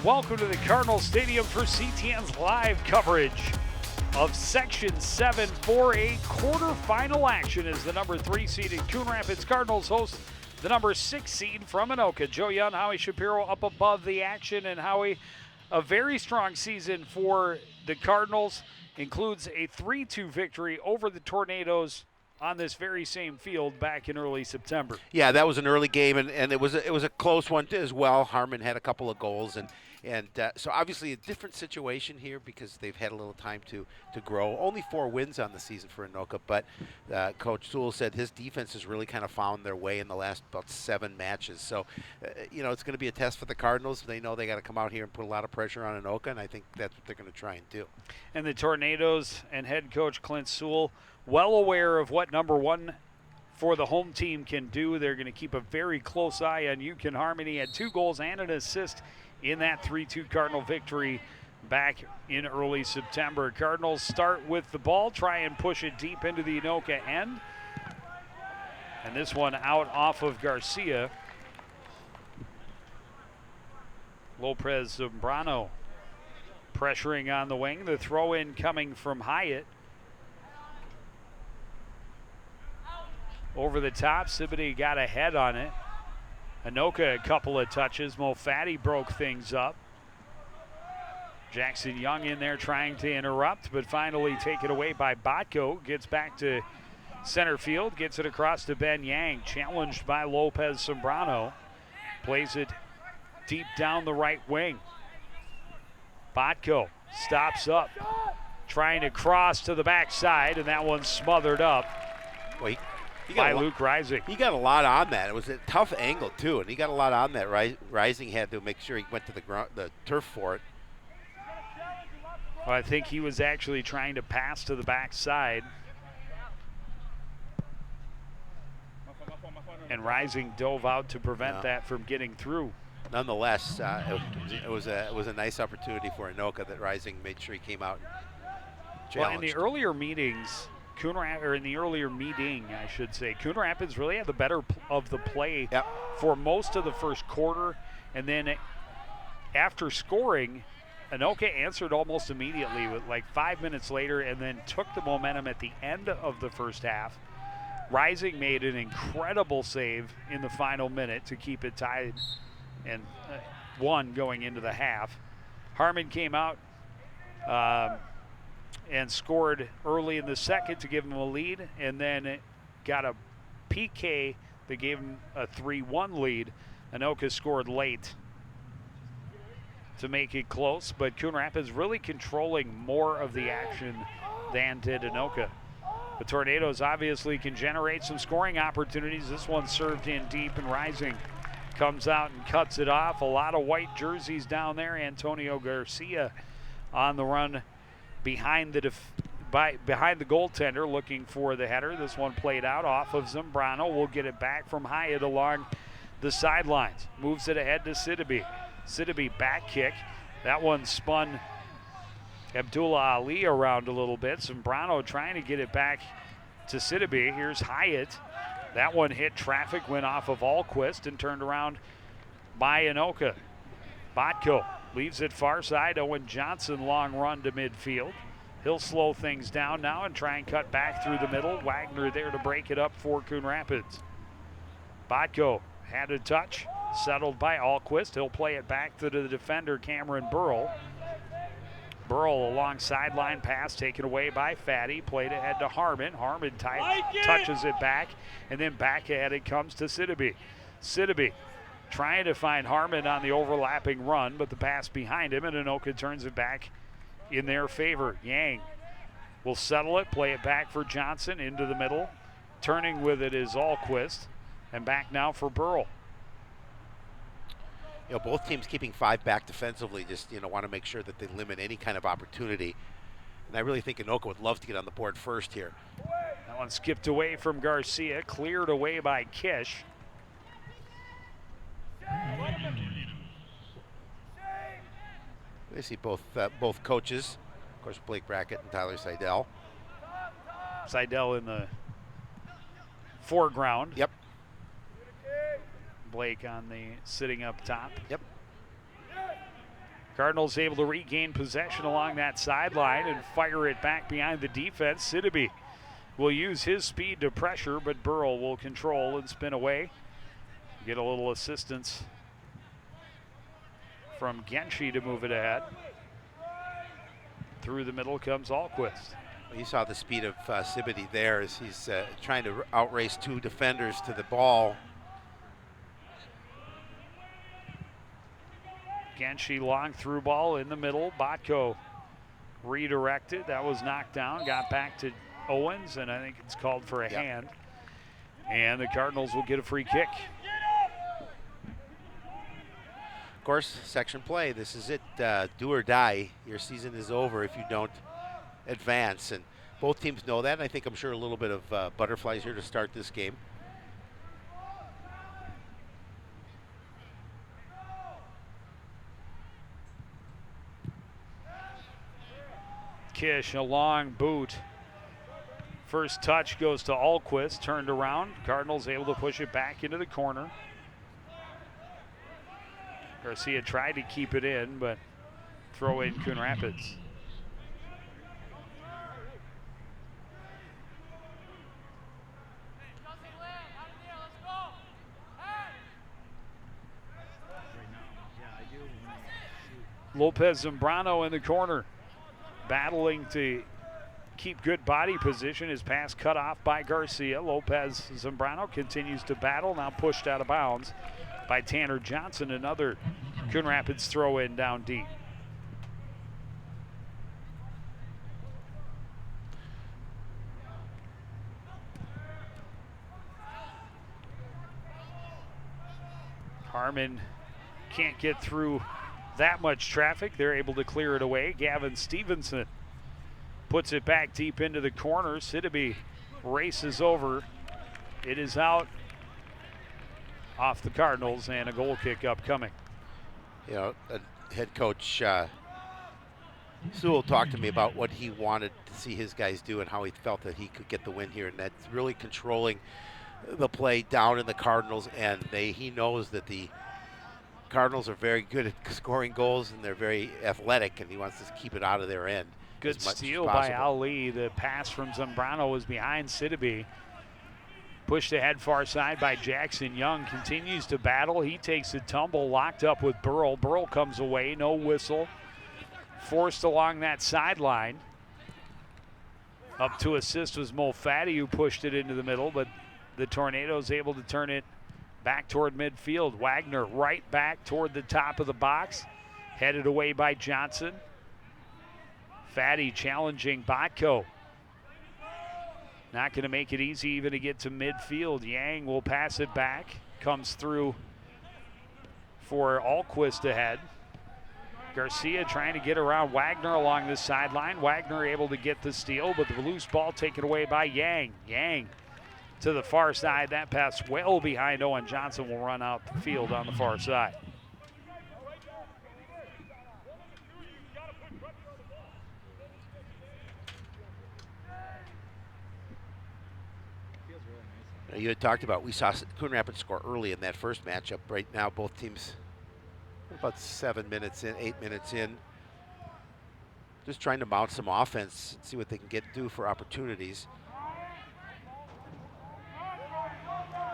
Welcome to the Cardinal Stadium for CTN's live coverage of Section 7 4A quarterfinal action as the number 3 seeded Coon Rapids Cardinals host the number 6 seed from Anoka. Joe Young, Howie Shapiro up above the action, and Howie, a very strong season for the Cardinals, includes a 3-2 victory over the Tornadoes on this very same field back in early September. Yeah, that was an early game, and it was a close one as well. Harmon had a couple of goals, and so obviously a different situation here because they've had a little time to grow. Only 4 wins on the season for Anoka, but Coach Sewell said his defense has really kind of found their way in the last about 7 matches. So, it's going to be a test for the Cardinals. They know they got to come out here and put a lot of pressure on Anoka, and I think that's what they're going to try and do. And the Tornadoes and head coach Clint Sewell, well aware of what number 1 for the home team can do. They're going to keep a very close eye on Yukon Harmon. He had 2 goals and an assist in that 3-2 Cardinal victory back in early September. Cardinals start with the ball, try and push it deep into the Anoka end. And this one out off of Garcia. Lopez Zambrano pressuring on the wing. The throw in coming from Hyatt. Over the top, Sibity got a head on it. Anoka a couple of touches. Mo Fatty broke things up. Jackson Young in there trying to interrupt, but finally taken away by Botko. Gets back to center field, gets it across to Ben Yang. Challenged by Lopez Zambrano. Plays it deep down the right wing. Botko stops up, trying to cross to the backside, and that one's smothered up. Well, by Luke Rising. He got a lot on that. It was a tough angle, too, and he got a lot on that. Rising had to make sure he went to the turf for it. Well, I think he was actually trying to pass to the backside. And Rising dove out to prevent that from getting through. Nonetheless, it was a nice opportunity for Anoka that Rising made sure he came out and challenged. Well, in the earlier meetings, Coon Rapids really had the better of the play for most of the first quarter, and then after scoring, Anoka answered almost immediately with like 5 minutes later, and then took the momentum at the end of the first half. Rising made an incredible save in the final minute to keep it tied and 1 going into the half. Harmon came out and scored early in the second to give him a lead, and then got a PK that gave him a 3-1 lead. Anoka scored late to make it close, but Coon Rapids really controlling more of the action than did Anoka. The Tornadoes obviously can generate some scoring opportunities. This one served in deep, and Rising comes out and cuts it off. A lot of white jerseys down there. Antonio Garcia on the run behind the goaltender, looking for the header. This one played out off of Zambrano. We'll get it back from Hyatt along the sidelines. Moves it ahead to Sidibe. Sidibe back kick. That one spun Abdullah Ali around a little bit. Zambrano trying to get it back to Sidibe. Here's Hyatt. That one hit traffic, went off of Alquist and turned around by Anoka. Botko leaves it far side. Owen Johnson long run to midfield. He'll slow things down now and try and cut back through the middle. Wagner there to break it up for Coon Rapids. Botko had a touch, settled by Alquist. He'll play it back to the defender, Cameron Burrell. Burrell, a long sideline pass taken away by Fatty. Played ahead to Harmon. Harmon touches it back, and then back ahead it comes to Sidibe. Sidibe trying to find Harmon on the overlapping run, but the pass behind him, and Anoka turns it back in their favor. Yang will settle it, play it back for Johnson into the middle. Turning with it is Alquist, and back now for Burrell. Both teams keeping 5 back defensively, just, want to make sure that they limit any kind of opportunity. And I really think Anoka would love to get on the board first here. That one skipped away from Garcia, cleared away by Kish. They see both coaches, of course, Blake Brackett and Tyler Seidel. Seidel in the foreground. Yep. Blake on the sitting up top. Yep. Cardinals able to regain possession along that sideline and fire it back behind the defense. Sidibe will use his speed to pressure, but Burrell will control and spin away. Get a little assistance from Genshi to move it ahead. Through the middle comes Alquist. You saw the speed of Sidibe there as he's trying to outrace two defenders to the ball. Genshi long through ball in the middle. Botko redirected. That was knocked down. Got back to Owens, and I think it's called for a hand. And the Cardinals will get a free kick. Of course, section play. This is it. Do or die. Your season is over if you don't advance. And both teams know that. And I'm sure a little bit of butterflies here to start this game. Kish, a long boot. First touch goes to Alquist, turned around. Cardinals able to push it back into the corner. Garcia tried to keep it in, but throw in Coon Rapids. Lopez Zambrano in the corner, battling to keep good body position. His pass cut off by Garcia. Lopez Zambrano continues to battle, now pushed out of bounds by Tanner Johnson. Another Coon Rapids throw in down deep. Harmon can't get through that much traffic. They're able to clear it away. Gavin Stevenson puts it back deep into the corner. Sidibe races over. It is out off the Cardinals, and a goal kick upcoming. You know, head coach Sewell talked to me about what he wanted to see his guys do and how he felt that he could get the win here, and that's really controlling the play down in the Cardinals. And he knows that the Cardinals are very good at scoring goals and they're very athletic, and he wants to keep it out of their end. Good steal by Ali. The pass from Zambrano was behind Sidibe. Pushed ahead far side by Jackson Young. Continues to battle. He takes a tumble, locked up with Burrell. Burrell comes away, no whistle. Forced along that sideline. Up to assist was Mulfatti, who pushed it into the middle, but the Tornadoes able to turn it back toward midfield. Wagner right back toward the top of the box. Headed away by Johnson. Fatty challenging Botko. Not going to make it easy even to get to midfield. Yang will pass it back. Comes through for Alquist ahead. Garcia trying to get around Wagner along the sideline. Wagner able to get the steal, but the loose ball taken away by Yang. Yang to the far side. That pass well behind Owen Johnson will run out the field on the far side. You had talked about, we saw Coon Rapids score early in that first matchup. Right now, both teams about 7 minutes in, 8 minutes in. Just trying to mount some offense and see what they can do for opportunities.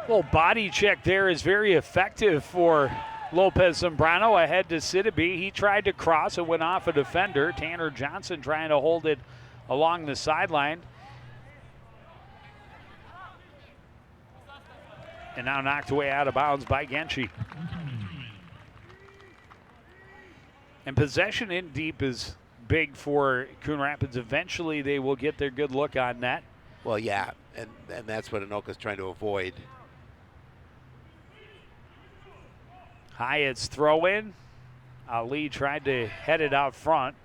Well, body check there is very effective for Lopez Zambrano ahead to Sidibe. He tried to cross and went off a defender. Tanner Johnson trying to hold it along the sideline. And now knocked away out of bounds by Genshi. And possession in deep is big for Coon Rapids. Eventually they will get their good look on net. Well, yeah, and that's what Anoka's trying to avoid. Hyatt's throw in. Ali tried to head it out front.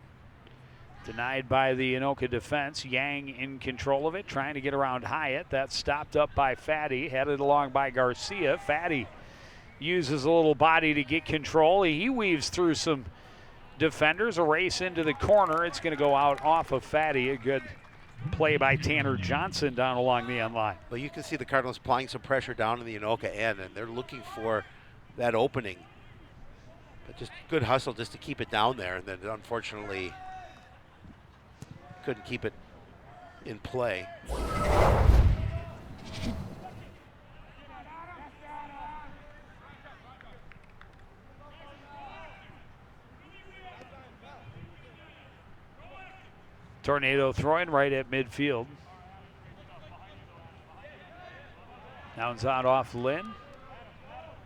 Denied by the Anoka defense. Yang in control of it, trying to get around Hyatt. That's stopped up by Fatty, headed along by Garcia. Fatty uses a little body to get control. He weaves through some defenders, a race into the corner. It's going to go out off of Fatty. A good play by Tanner Johnson down along the end line. Well, you can see the Cardinals applying some pressure down in the Anoka end, and they're looking for that opening. But just good hustle just to keep it down there, and then unfortunately couldn't keep it in play. Tornado throwing right at midfield. Now it's out off Lynn.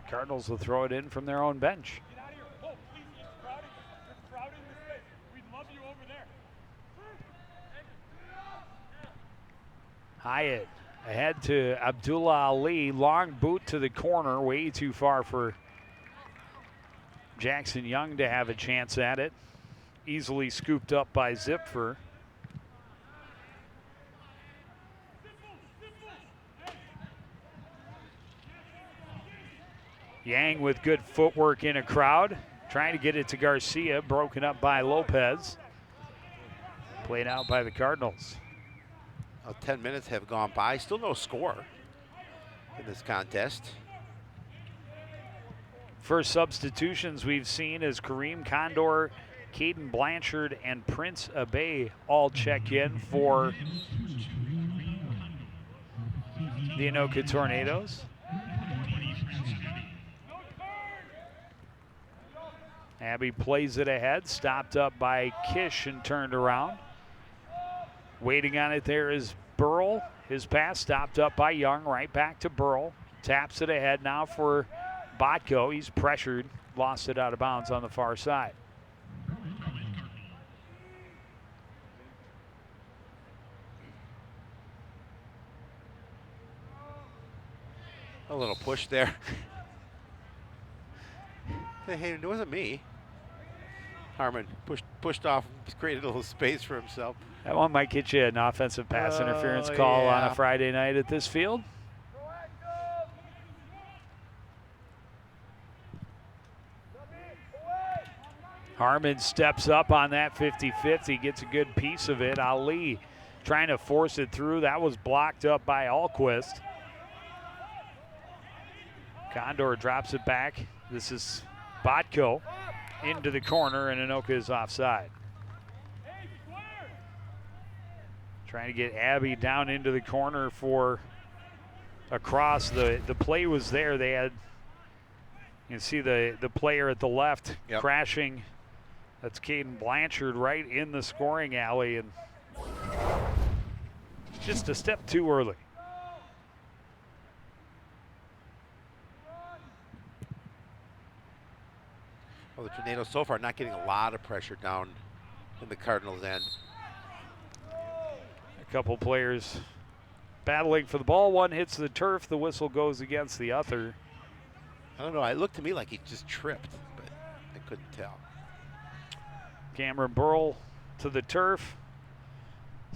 Cardinals will throw it in from their own bench. Hyatt ahead to Abdullah Ali. Long boot to the corner, way too far for Jackson Young to have a chance at it. Easily scooped up by Zipfer. Yang with good footwork in a crowd. Trying to get it to Garcia, broken up by Lopez. Played out by the Cardinals. 10 minutes have gone by. Still no score in this contest. First substitutions we've seen is Kareem Condor, Caden Blanchard, and Prince Abay all check in for the Anoka Tornadoes. Abby plays it ahead, stopped up by Kish and turned around. Waiting on it there is Burl. His pass stopped up by Young, right back to Burl. Taps it ahead now for Botko. He's pressured, lost it out of bounds on the far side. A little push there. Hey, it wasn't me. Harmon pushed off, created a little space for himself. That one might get you an offensive pass interference call on a Friday night at this field. Harmon steps up on that 50-50, gets a good piece of it. Ali trying to force it through. That was blocked up by Alquist. Condor drops it back. This is Botko into the corner, and Anoka is offside. Trying to get Abby down into the corner for a cross. The play was there. They had, you can see the player at the left crashing. That's Caden Blanchard right in the scoring alley, and just a step too early. Well, the Tornadoes so far not getting a lot of pressure down in the Cardinals' end. A couple players battling for the ball. One hits the turf. The whistle goes against the other. I don't know. It looked to me like he just tripped, but I couldn't tell. Cameron Burl to the turf.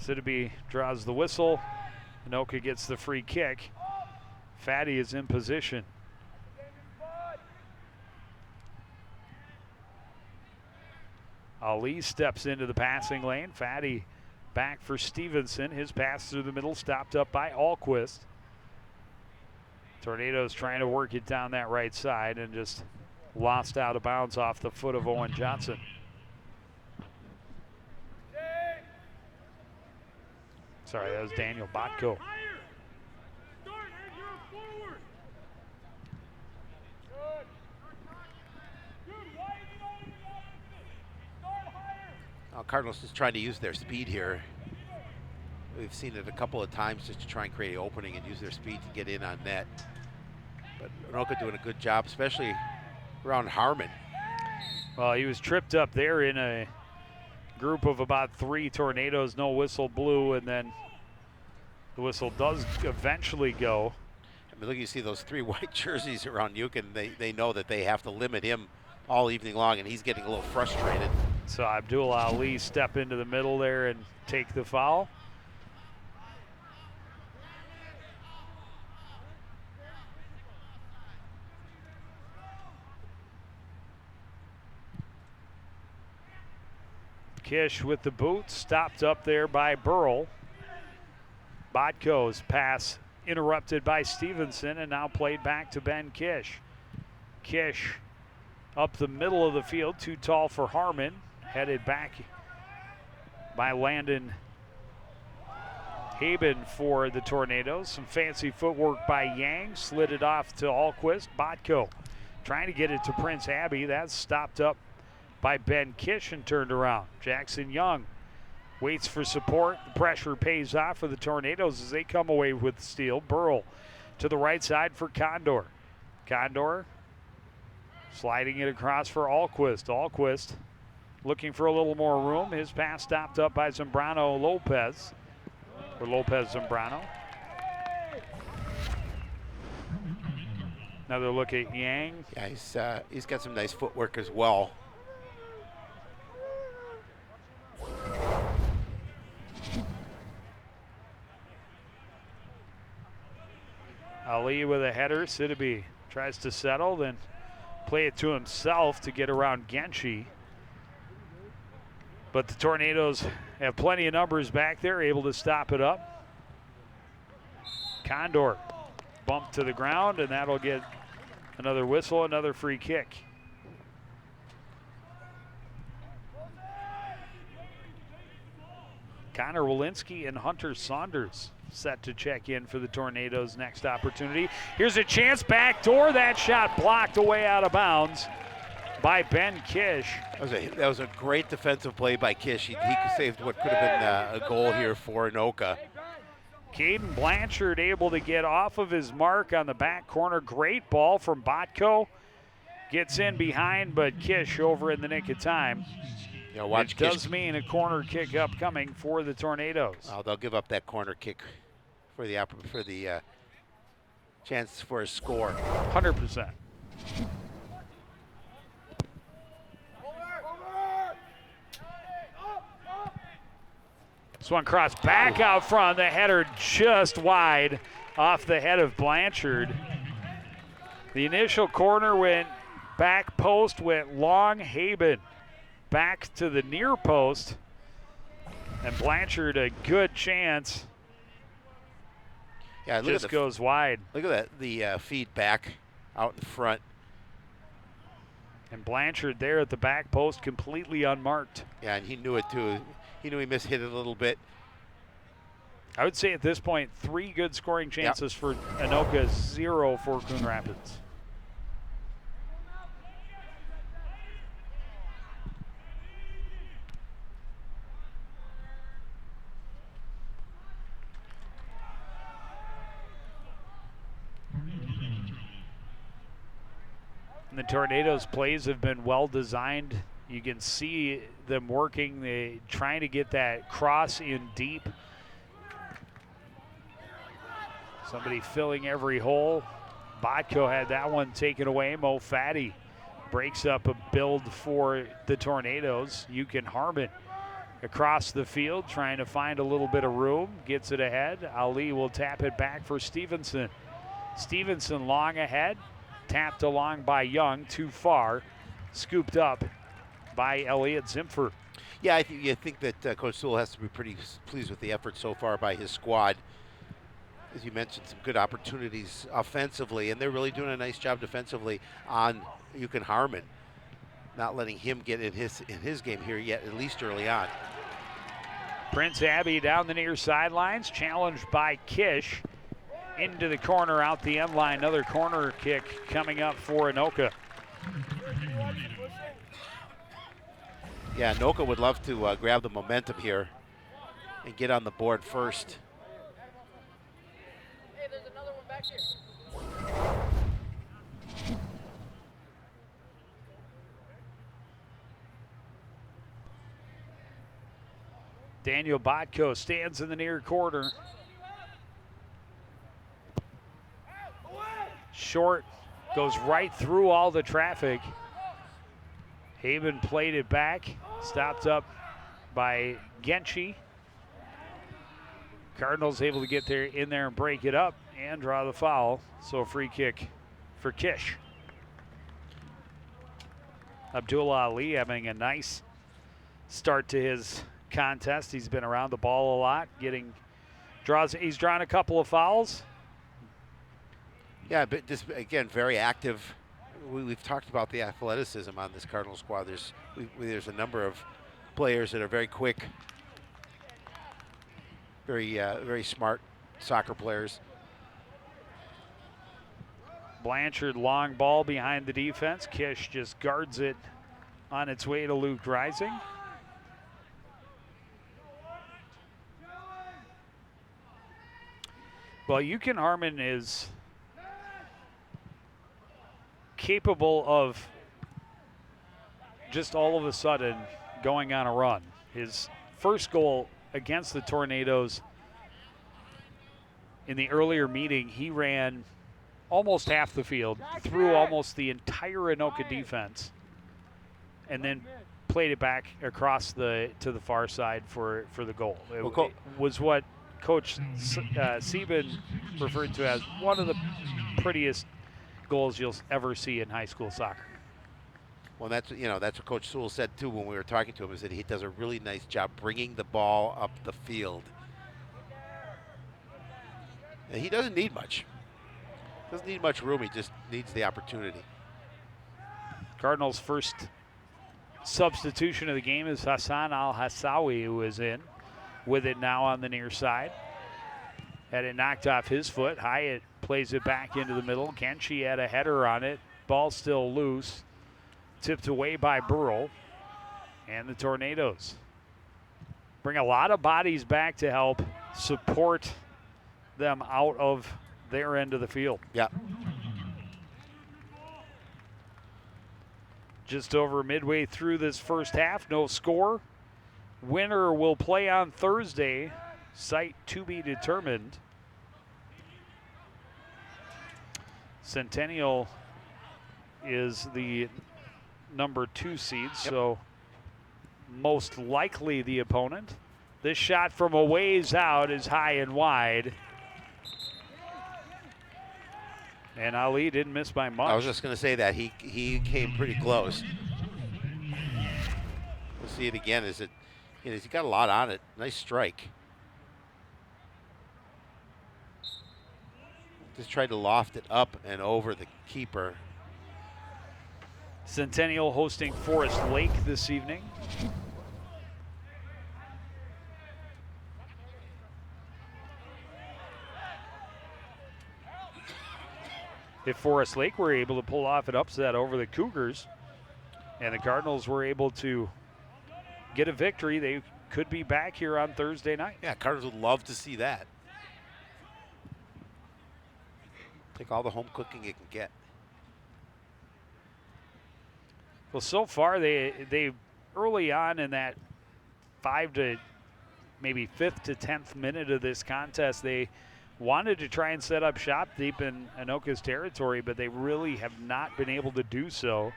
Siddaby draws the whistle. Anoka gets the free kick. Fatty is in position. Ali steps into the passing lane. Fatty back for Stevenson. His pass through the middle, stopped up by Alquist. Tornadoes trying to work it down that right side and just lost out of bounds off the foot of Owen Johnson. Sorry, that was Daniel Botko. Cardinals just trying to use their speed here. We've seen it a couple of times just to try and create an opening and use their speed to get in on net. But Anoka doing a good job, especially around Harmon. Well, he was tripped up there in a group of about 3 Tornadoes. No whistle blew, and then the whistle does eventually go. I mean, look, you see those 3 white jerseys around Yukon. They know that they have to limit him all evening long, and he's getting a little frustrated. So Abdul Ali step into the middle there and take the foul. Kish with the boot, stopped up there by Burl. Botko's pass interrupted by Stevenson and now played back to Ben Kish. Kish up the middle of the field, too tall for Harmon. Headed back by Landon Haben for the Tornadoes. Some fancy footwork by Yang. Slid it off to Alquist. Botko trying to get it to Prince Abbey. That's stopped up by Ben Kish and turned around. Jackson Young waits for support. The pressure pays off for the Tornadoes as they come away with the steal. Burrell to the right side for Condor. Condor sliding it across for Alquist. Alquist looking for a little more room. His pass stopped up by Zambrano Lopez. For Lopez Zambrano. Another look at Yang. Yeah, he's got some nice footwork as well. Ali with a header. Sidibe tries to settle, then play it to himself to get around Genshi. But the Tornadoes have plenty of numbers back there, able to stop it up. Condor bumped to the ground, and that'll get another whistle, another free kick. Connor Walensky and Hunter Saunders set to check in for the Tornadoes' next opportunity. Here's a chance, backdoor. That shot blocked away out of bounds by Ben Kish. That was a great defensive play by Kish. He saved what could have been a goal here for Anoka. Caden Blanchard able to get off of his mark on the back corner. Great ball from Botko. Gets in behind, but Kish over in the nick of time. Watch it does mean a corner kick upcoming for the Tornadoes. They'll give up that corner kick for the chance for a score. 100%. This one crossed back out front. The header just wide off the head of Blanchard. The initial corner went back post, went long. Haben back to the near post. And Blanchard a good chance. Yeah, just goes wide. Look at that, the feed back out in front. And Blanchard there at the back post, completely unmarked. Yeah, and he knew it too. He knew he mishit it a little bit. I would say at this point, 3 good scoring chances for Anoka, 0 for Coon Rapids. And the Tornadoes' plays have been well designed. You can see them working, trying to get that cross in deep. Somebody filling every hole. Botko had that one taken away. Mo Fatty breaks up a build for the Tornadoes. Eugen Harmon across the field trying to find a little bit of room. Gets it ahead. Ali will tap it back for Stevenson. Stevenson long ahead. Tapped along by Young, too far. Scooped up by Elliott Zimpher. Yeah, I think that Coach Sewell has to be pretty pleased with the effort so far by his squad. As you mentioned, some good opportunities offensively, and they're really doing a nice job defensively on Eugen Harmon, not letting him get in his game here yet, at least early on. Prince Abbey down the near sidelines, challenged by Kish. Into the corner, out the end line. Another corner kick coming up for Anoka. Yeah, Anoka would love to grab the momentum here and get on the board first. Hey, there's another one back here. Daniel Botko stands in the near corner. Short, goes right through all the traffic. Haben played it back, stopped up by Genshi. Cardinals able to get there in there and break it up and draw the foul. So a free kick for Kish. Abdullah Ali having a nice start to his contest. He's been around the ball a lot, he's drawn a couple of fouls. Yeah, but just again, very active we've talked about the athleticism on this Cardinal squad. There's a number of players that are very quick, very smart soccer players. Blanchard, long ball behind the defense. Kish just guards it on its way to Luke Rising. Well, Yukon Harmon is capable of just all of a sudden going on a run. His first goal against the Tornadoes in the earlier meeting, he ran almost half the field, through almost the entire Anoka defense, and then played it back across to the far side for the goal. It was what Coach Sieben referred to as one of the prettiest goals you'll ever see in high school soccer. Well, that's what Coach Sewell said too when we were talking to him, is that he does a really nice job bringing the ball up the field. And he doesn't need much. Doesn't need much room. He just needs the opportunity. Cardinals' first substitution of the game is Hassan Al-Hassawi, who is in with it now on the near side. Had it knocked off his foot. Hyatt plays it back into the middle. Kenshi had a header on it. Ball still loose. Tipped away by Burrell. And the Tornadoes bring a lot of bodies back to help support them out of their end of the field. Yeah. Just over midway through this first half, no score. Winner will play on Thursday. Site to be determined. Centennial is the number 2 seed, so most likely the opponent. This shot from a ways out is high and wide. And Ali didn't miss by much. I was just going to say that. He came pretty close. We'll see it again. He's got a lot on it. Nice strike. Just tried to loft it up and over the keeper. Centennial hosting Forest Lake this evening. If Forest Lake were able to pull off an upset over the Cougars and the Cardinals were able to get a victory, they could be back here on Thursday night. Yeah, Cardinals would love to see that. Take all the home cooking it can get. Well, so far they early on in that 5 to maybe 5th to 10th minute of this contest, they wanted to try and set up shop deep in Anoka's territory, but they really have not been able to do so.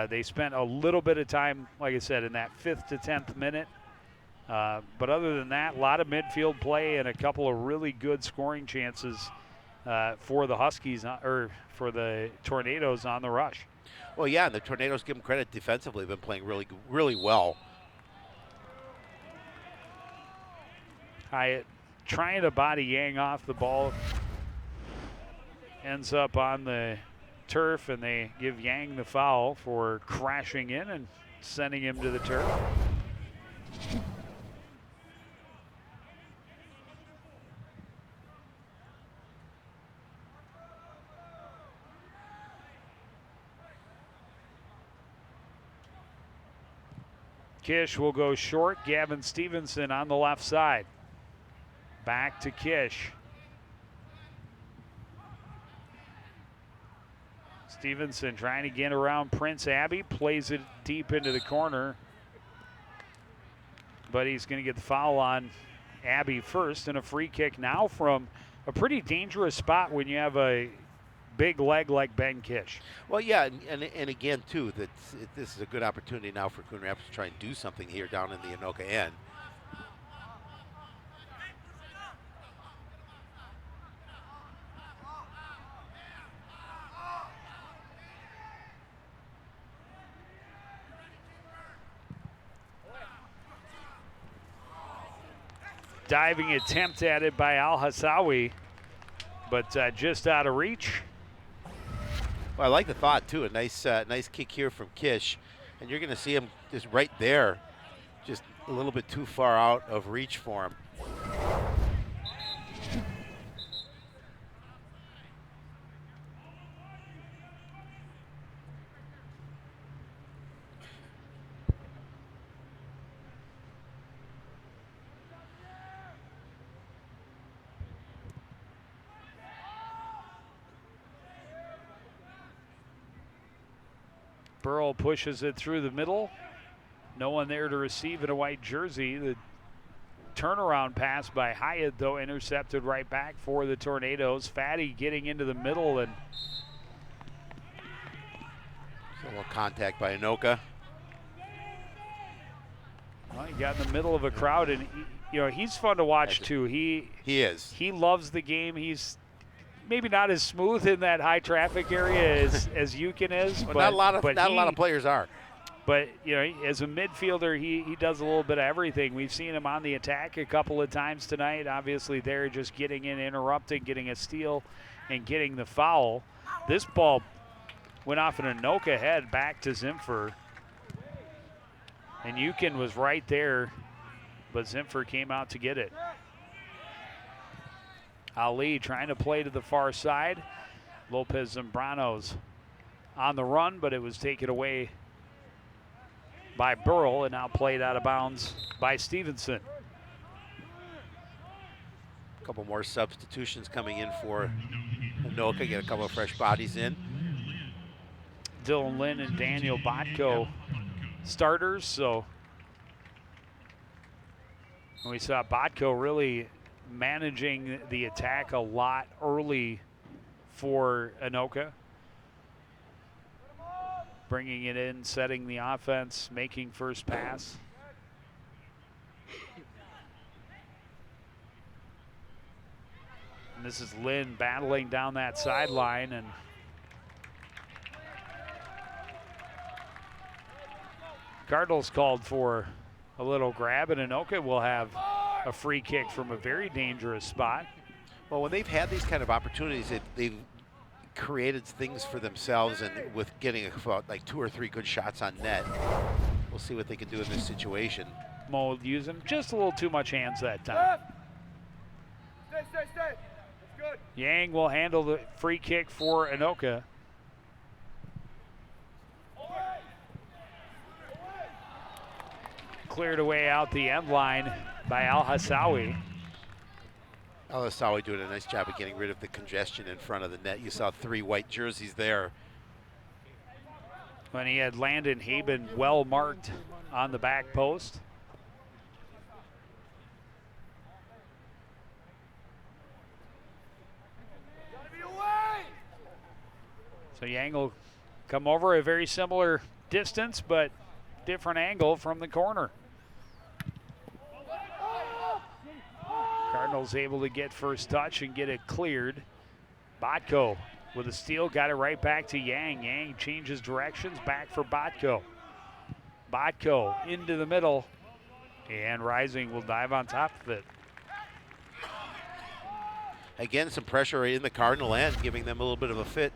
They spent a little bit of time, like I said, in that 5th to 10th minute. But other than that, a lot of midfield play and a couple of really good scoring chances for the Huskies, or for the Tornadoes on the rush. Well, yeah, and the Tornadoes, give them credit defensively, been playing really, really well. Hyatt trying to body Yang off the ball. Ends up on the turf, and they give Yang the foul for crashing in and sending him to the turf. Kish will go short. Gavin Stevenson on the left side. Back to Kish. Stevenson trying to get around Prince Abbey. Plays it deep into the corner. But he's going to get the foul on Abbey first. And a free kick now from a pretty dangerous spot when you have a big leg like Ben Kish. Well, yeah, and again, too, this is a good opportunity now for Coon Rapids to try and do something here down in the Anoka end. Diving attempt at it by Al-Hassawi, but just out of reach. Well, I like the thought too. A nice kick here from Kish, and you're going to see him just right there, just a little bit too far out of reach for him. Burrell pushes it through the middle. No one there to receive in a white jersey. The turnaround pass by Hyatt, though, intercepted right back for the Tornadoes. Fatty getting into the middle, and A little contact by Anoka. well, he got in the middle of a crowd, and he's fun to watch too. He is. He loves the game. He's maybe not as smooth in that high traffic area as Yukon is, Well, but not a lot of players are. But as a midfielder, he does a little bit of everything. We've seen him on the attack a couple of times tonight. Obviously, they're just getting in, interrupting, getting a steal, and getting the foul. This ball went off an Anoka head back to Zimfer. And Yukon was right there, but Zimfer came out to get it. Ali trying to play to the far side. Lopez Zambrano's on the run, but it was taken away by Burrell and now played out of bounds by Stevenson. A couple more substitutions coming in for Anoka. Get a couple of fresh bodies in. Dylan Lynn and Daniel Botko starters. So we saw Botko really managing the attack a lot early for Anoka. Bringing it in, setting the offense, making first pass. And this is Lynn battling down that sideline, and Cardinals called for a little grab, and Anoka will have a free kick from a very dangerous spot. Well, when they've had these kind of opportunities, they've created things for themselves, and with getting about like 2 or 3 good shots on net. We'll see what they can do in this situation. Mo using just a little too much hands that time. Stay. That's good. Yang will handle the free kick for Anoka. Cleared away out the end line by Al-Hassawi. Al-Hassawi doing a nice job of getting rid of the congestion in front of the net. You saw 3 white jerseys there. When he had Landon Haben well marked on the back post. So Yang will come over a very similar distance, but different angle from the corner. Cardinals able to get first touch and get it cleared. Botko with a steal, got it right back to Yang. Yang changes directions, back for Botko. Botko into the middle, and Rising will dive on top of it. Again, some pressure in the Cardinal end, giving them a little bit of a fit.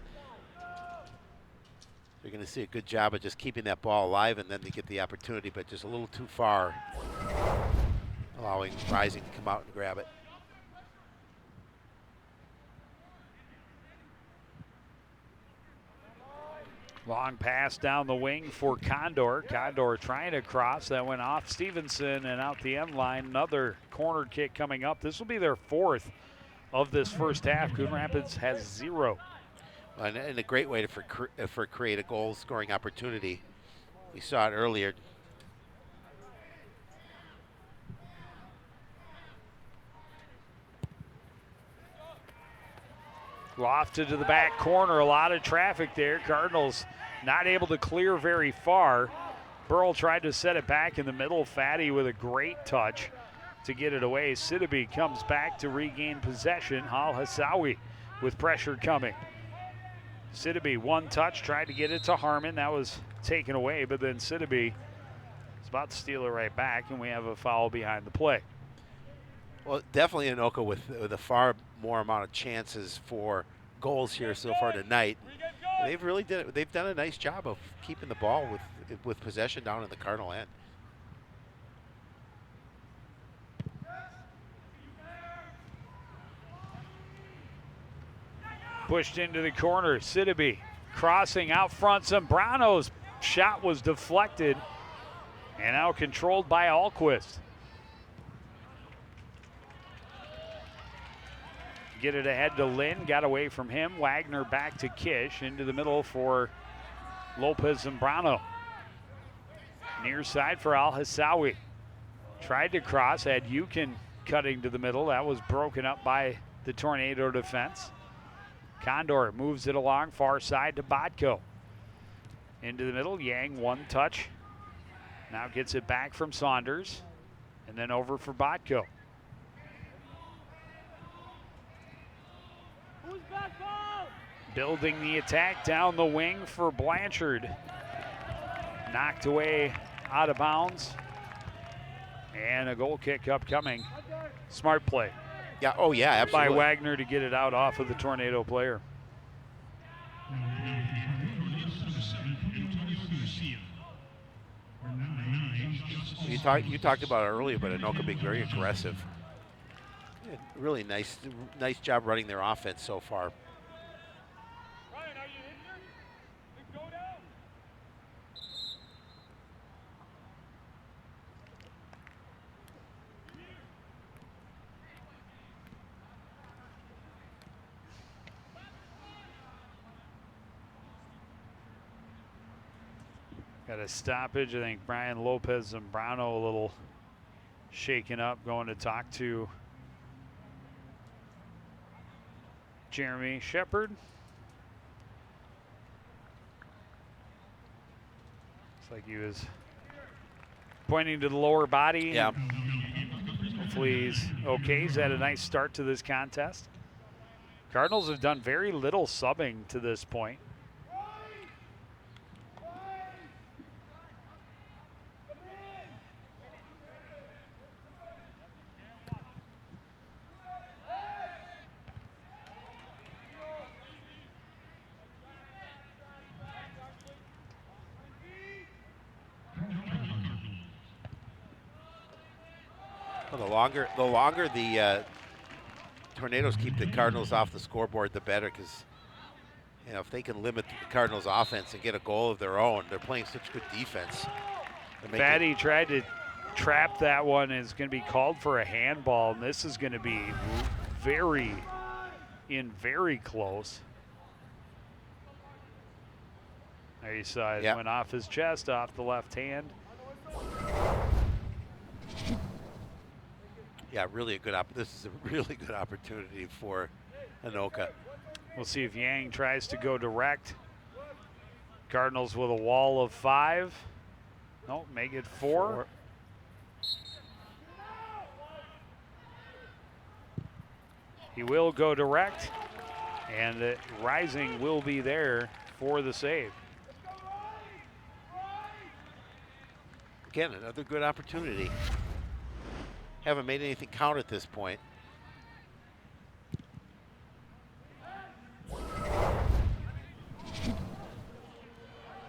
They're going to see a good job of just keeping that ball alive, and then they get the opportunity, but just a little too far, allowing Rising to come out and grab it. Long pass down the wing for Condor. Condor trying to cross. That went off Stevenson and out the end line. Another corner kick coming up. This will be their 4th of this first half. Coon Rapids has 0. And a great way to create a goal-scoring opportunity. We saw it earlier. Lofted to the back corner. A lot of traffic there. Cardinals not able to clear very far. Burrell tried to set it back in the middle. Fatty with a great touch to get it away. Sidibe comes back to regain possession. Al-Hassawi with pressure coming. Sidibe, one touch, tried to get it to Harmon. That was taken away, but then Sidibe is about to steal it right back, and we have a foul behind the play. Well, definitely Anoka with a far more amount of chances for goals here so far tonight. They've really they've done a nice job of keeping the ball with possession down in the Cardinal end. Pushed into the corner, Sidibe crossing out front. Zambrano's shot was deflected and now controlled by Alquist. Get it ahead to Lynn, got away from him. Wagner back to Kish, into the middle for Lopez Zambrano. Near side for Al Hassawi. Tried to cross, had Yukon cutting to the middle. That was broken up by the Tornado defense. Condor moves it along far side to Botko. Into the middle, Yang one touch. Now gets it back from Saunders and then over for Botko. Building the attack down the wing for Blanchard. Knocked away out of bounds. And a goal kick upcoming. Smart play. Yeah, oh yeah, absolutely. By Wagner to get it out off of the Tornado player. You talked about it earlier, but Anoka being very aggressive. Yeah, really nice job running their offense so far. Got a stoppage. I think Brian Lopez Zambrano a little shaken up, going to talk to Jeremy Shepard. Looks like he was pointing to the lower body. Yeah. Hopefully he's okay. He's had a nice start to this contest. Cardinals have done very little subbing to this point. Well, the longer the Tornadoes keep the Cardinals off the scoreboard, the better, because if they can limit the Cardinals' offense and get a goal of their own, they're playing such good defense. Fatty tried to trap that one. It's going to be called for a handball, and this is going to be very close. There you saw it. Went off his chest, off the left hand. Yeah, really a good this is a really good opportunity for Anoka. We'll see if Yang tries to go direct. Cardinals with a wall of 5. No, make it 4. He will go direct, and Rising will be there for the save. Again, another good opportunity. Haven't made anything count at this point.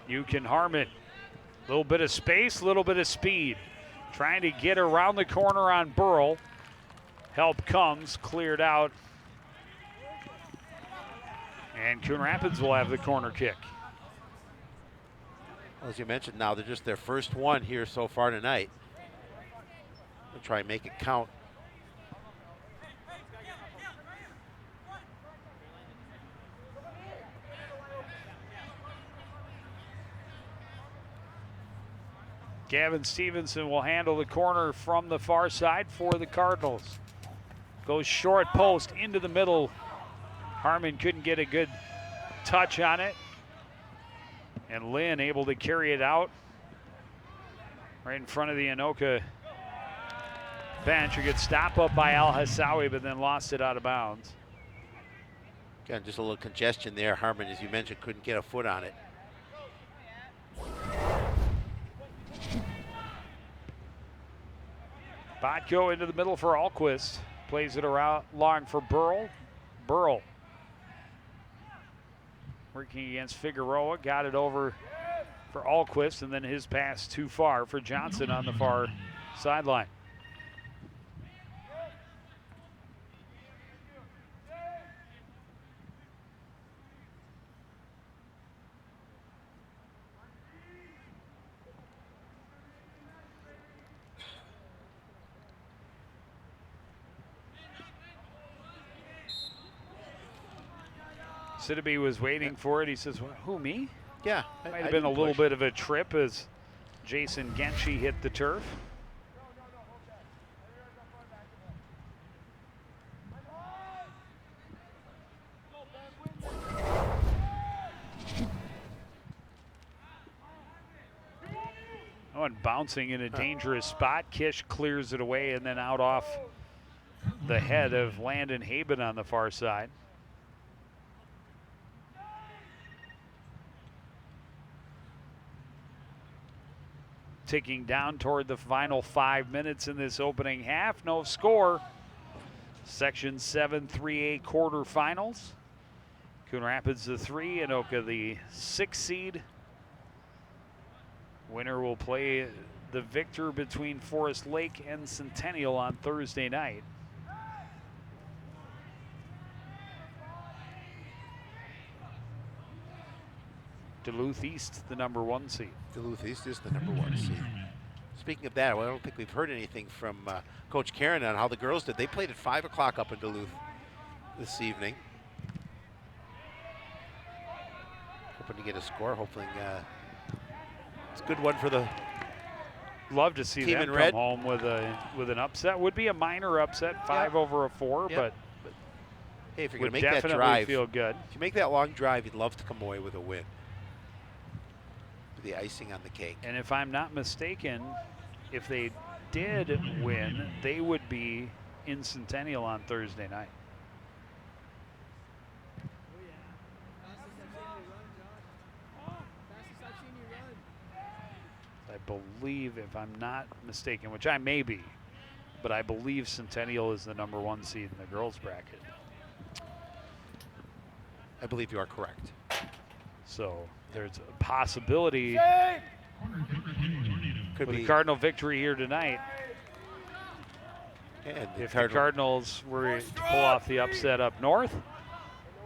Yukon Harmon. A little bit of space, a little bit of speed. Trying to get around the corner on Burl. Help comes, cleared out. And Coon Rapids will have the corner kick. Well, as you mentioned, now they're just their first one here so far tonight. They'll try and make it count. Gavin Stevenson will handle the corner from the far side for the Cardinals. Goes short post into the middle. Harmon couldn't get a good touch on it. And Lynn able to carry it out right in front of the Anoka bench. A good stop up by Al Hassawi, but then lost it out of bounds. Again, just a little congestion there. Harmon, as you mentioned, couldn't get a foot on it. Botko into the middle for Alquist. Plays it around long for Burl. Burl working against Figueroa, got it over for Alquist, and then his pass too far for Johnson on the far sideline. Siddiby was waiting for it. He says, well, who, me? Yeah. Might have been a little bit of a trip as Jason Genshi hit the turf. Oh, and bouncing in a dangerous spot. Kish clears it away and then out off the head of Landon Haben on the far side. Ticking down toward the final 5 minutes in this opening half. No score. Section 7 3A quarterfinals. Coon Rapids the 3, Anoka the 6 seed. Winner will play the victor between Forest Lake and Centennial on Thursday night. Duluth East, the number 1 seed. Duluth East is the number 1 seed. Speaking of that, well, I don't think we've heard anything from Coach Karen on how the girls did. They played at 5 o'clock up in Duluth this evening. Hoping to get a score. Hopefully, it's a good one for the love to see team them in come red. home with an upset. Would be a minor upset, 5 over a 4, but hey, if you're would going to make that definitely drive, feel good. if you make that long drive, you'd love to come away with a win. With the icing on the cake. And if I'm not mistaken, if they did win, they would be in Centennial on Thursday night. I believe, if I'm not mistaken, which I may be, but I believe Centennial is the number 1 seed in the girls bracket. I believe you are correct. So there's a possibility Could with be a Cardinal victory here tonight. And If the Cardinals were to pull off the upset up north,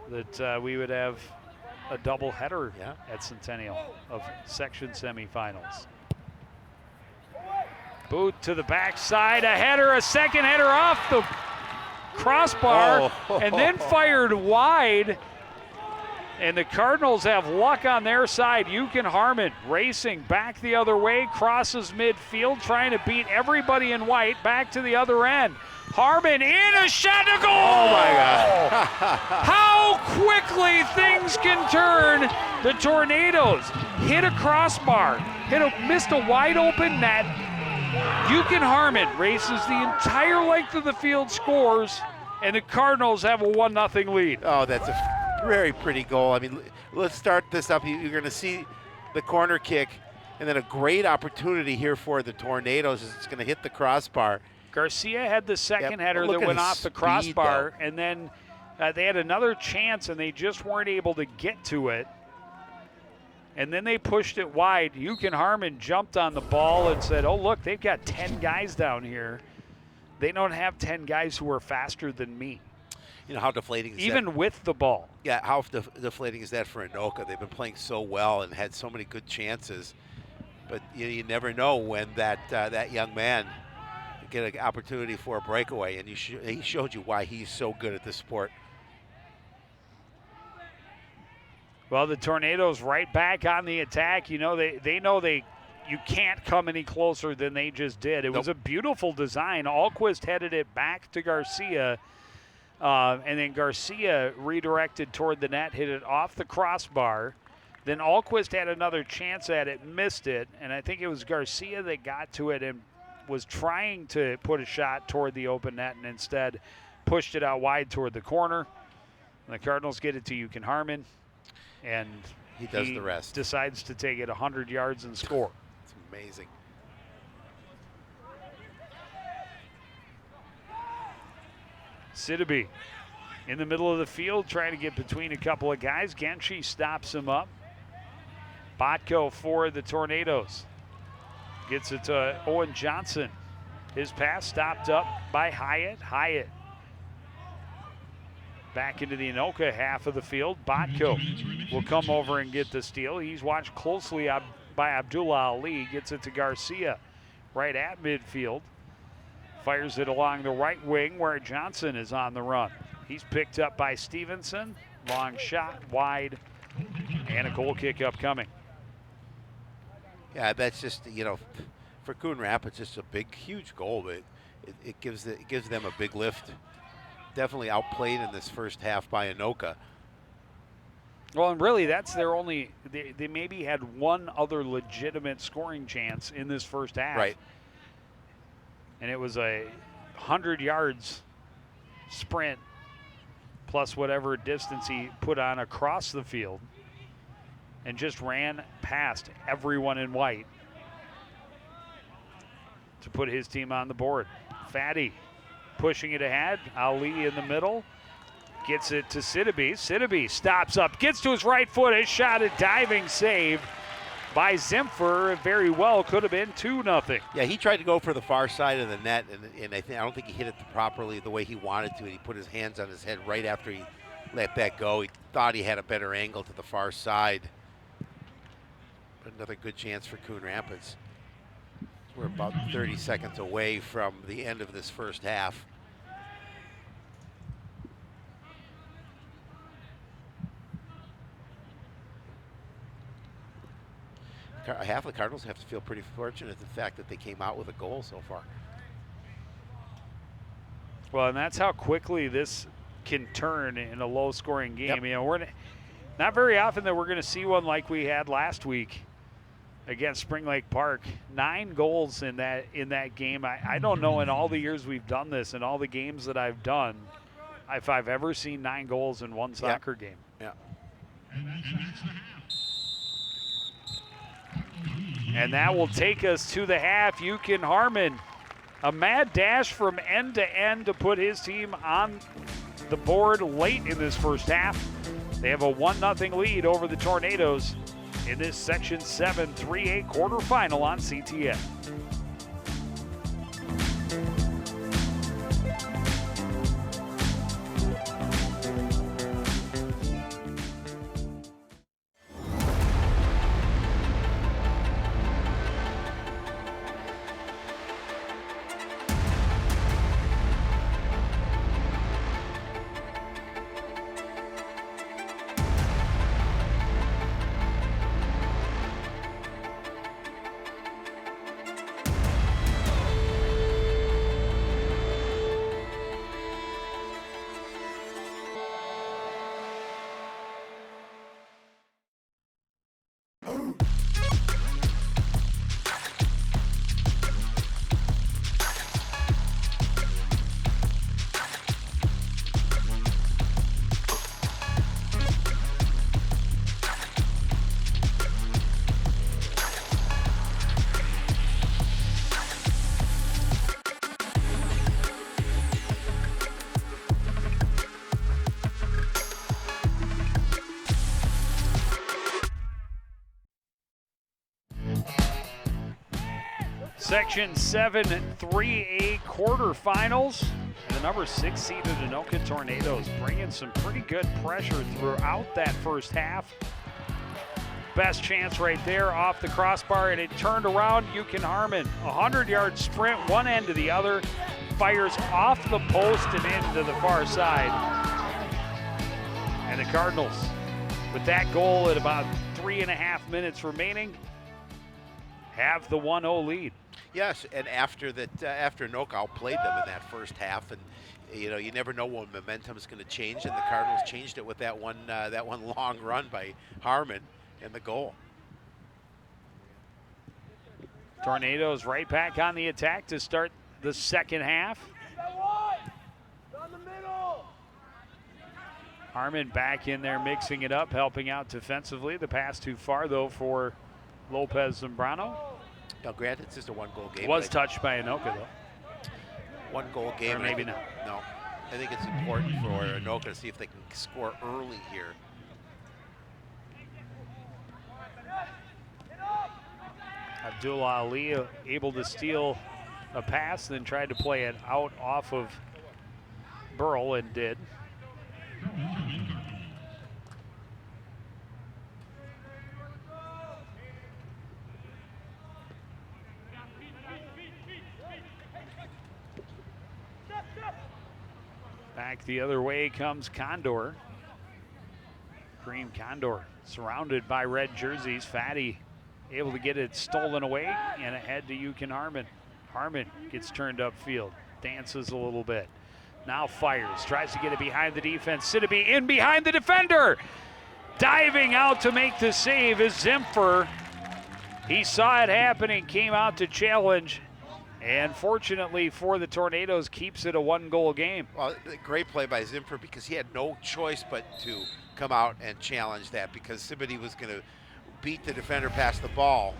that we would have a double header at Centennial of section semifinals. Boot to the backside, a header, a second header off the crossbar, and then fired wide. And the Cardinals have luck on their side. Yukon Harmon racing back the other way, crosses midfield, trying to beat everybody in white back to the other end. Harmon in, a shot to goal! Oh my God. How quickly things can turn. The Tornadoes hit a crossbar, missed a wide open net. Yukon Harmon races the entire length of the field, scores, and the Cardinals have a 1-0 lead. Oh, that's a very pretty goal. I mean, let's start this up. You're going to see the corner kick, and then a great opportunity here for the Tornadoes. It's going to hit the crossbar. Garcia had the second header that went off the crossbar, and then they had another chance, and they just weren't able to get to it. And then they pushed it wide. Yukon Harmon jumped on the ball and said, oh, look, they've got 10 guys down here. They don't have 10 guys who are faster than me. You know, how deflating is even that? with the ball. Yeah, how deflating is that for Anoka? They've been playing so well and had so many good chances. But you never know when that young man get an opportunity for a breakaway. And he showed you why he's so good at this sport. Well, the Tornadoes right back on the attack. You know, they know you can't come any closer than they just did. It was a beautiful design. Alquist headed it back to Garcia, and then Garcia redirected toward the net, hit it off the crossbar. Then Alquist had another chance at it, missed it, and I think it was Garcia that got to it and was trying to put a shot toward the open net and instead pushed it out wide toward the corner. And the Cardinals get it to Yukon Harmon. And he does the rest. Decides to take it 100 yards and score. It's amazing. Siddiby in the middle of the field trying to get between a couple of guys. Genshi stops him up. Botko for the Tornadoes. Gets it to Owen Johnson. His pass stopped up by Hyatt. Hyatt back into the Anoka half of the field. Botko will come over and get the steal. He's watched closely by Abdullah Ali. Gets it to Garcia right at midfield. Fires it along the right wing where Johnson is on the run. He's picked up by Stevenson. Long shot, wide, and a goal kick upcoming. Yeah, that's just, for Coon Rapids, it's a big, huge goal, but it gives them a big lift. Definitely outplayed in this first half by Anoka. Well, and really, that's their only. They maybe had one other legitimate scoring chance in this first half. Right. And it was a 100 yards sprint plus whatever distance he put on across the field and just ran past everyone in white to put his team on the board. Fatty pushing it ahead. Ali in the middle. Gets it to Sidibe. Sidibe stops up, gets to his right foot. His shot, a diving save by Zimpher. Very well could have been 2-0. Yeah, he tried to go for the far side of the net, and I don't think he hit it properly the way he wanted to. He put his hands on his head right after he let that go. He thought he had a better angle to the far side. But another good chance for Coon Rapids. We're about 30 seconds away from the end of this first half. Half the Cardinals have to feel pretty fortunate the fact that they came out with a goal so far. Well, and that's how quickly this can turn in a low-scoring game. Yep. We're not very often that we're going to see one like we had last week against Spring Lake Park. 9 goals in that game. I don't know in all the years we've done this and all the games that I've done if I've ever seen 9 goals in one soccer game. Yeah. And that will take us to the half. Yukon Harmon, a mad dash from end to end to put his team on the board late in this first half. They have a 1-0 lead over the Tornadoes in this Section 7 3A quarterfinal on CTN. Section 7 3A quarterfinals. The number 6 seeded Anoka Tornadoes bringing some pretty good pressure throughout that first half. Best chance right there off the crossbar, and it turned around. Yukon Harmon, 100-yard sprint, one end to the other, fires off the post and into the far side. And the Cardinals, with that goal at about 3.5 minutes remaining, have the 1-0 lead. Yes, and after Anoka outplayed them in that first half, and you never know when momentum is going to change, and the Cardinals changed it with that one long run by Harmon and the goal. Tornadoes right back on the attack to start the second half. Harmon back in there mixing it up, helping out defensively. The pass too far, though, for Lopez Zambrano. Now, granted, it's just a one-goal game. Was touched by Anoka, though. One-goal game. Or maybe not. No. I think it's important for Anoka to see if they can score early here. Abdullah Ali able to steal a pass, then tried to play it out off of Burl and did. Back the other way comes Condor. Green Condor surrounded by red jerseys. Fatty able to get it stolen away and ahead to Yukon Harmon. Harmon gets turned upfield, dances a little bit. Now fires, tries to get it behind the defense. Sidibe in behind the defender. Diving out to make the save is Zimpher. He saw it happening, came out to challenge, and fortunately for the Tornadoes, keeps it a one-goal game. Well, great play by Zimpher because he had no choice but to come out and challenge that because somebody was going to beat the defender past the ball,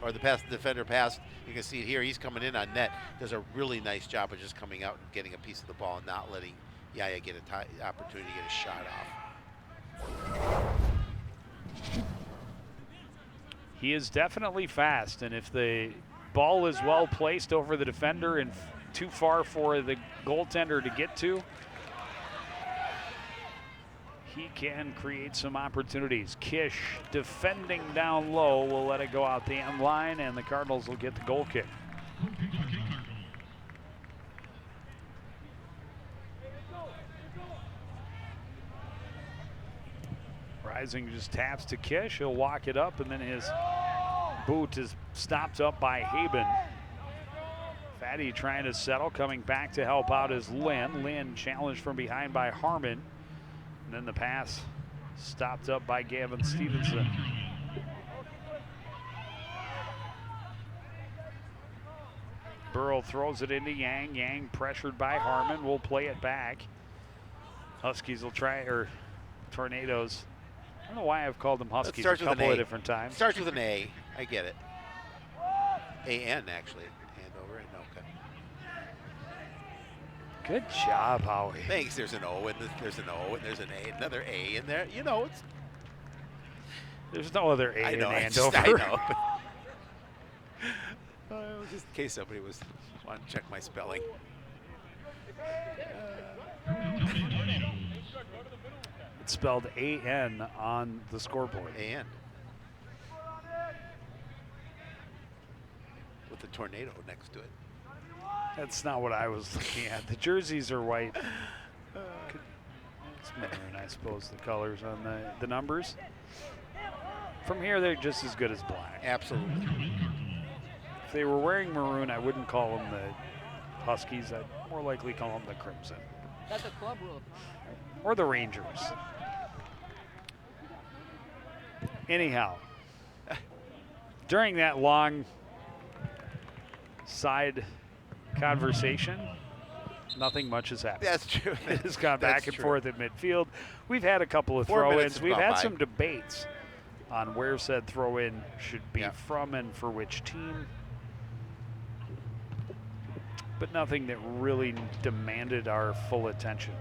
or the defender past. You can see it here. He's coming in on net. Does a really nice job of just coming out and getting a piece of the ball and not letting Yaya get an opportunity to get a shot off. He is definitely fast, and if the ball is well placed over the defender and too far for the goaltender to get to, he can create some opportunities. Kish defending down low will let it go out the end line, and the Cardinals will get the goal kick. Rising just taps to Kish. He'll walk it up, and then his boot is stopped up by Haben. Fatty trying to settle, coming back to help out is Lynn. Lynn challenged from behind by Harmon. And then the pass stopped up by Gavin Stevenson. Burrow throws it into Yang. Yang pressured by Harmon will play it back. Huskies will try, or Tornadoes. I don't know why I've called them Huskies a couple of different times. Starts with an A. I get it. A-N, actually. Hand over Anoka. Good job, Howie. Thanks. There's an O, and there's an O, and there's an A, another A in there. You know, it's... There's no other A in Andover. I know. Just in case somebody was wanting to check my spelling. It's spelled A-N on the scoreboard. A-N. With the tornado next to it. That's not what I was looking at. The jerseys are white. It's maroon, I suppose, the colors on the numbers. From here, they're just as good as black. Absolutely. If they were wearing maroon, I wouldn't call them the Huskies. I'd more likely call them the Crimson. That's a club rule. Or the Rangers. Anyhow, during that long side conversation, nothing much has happened. That's true. It has gone back and forth at midfield. We've had a couple of throw-ins. We've had some debates on where said throw-in should be from and for which team. But nothing that really demanded our full attention.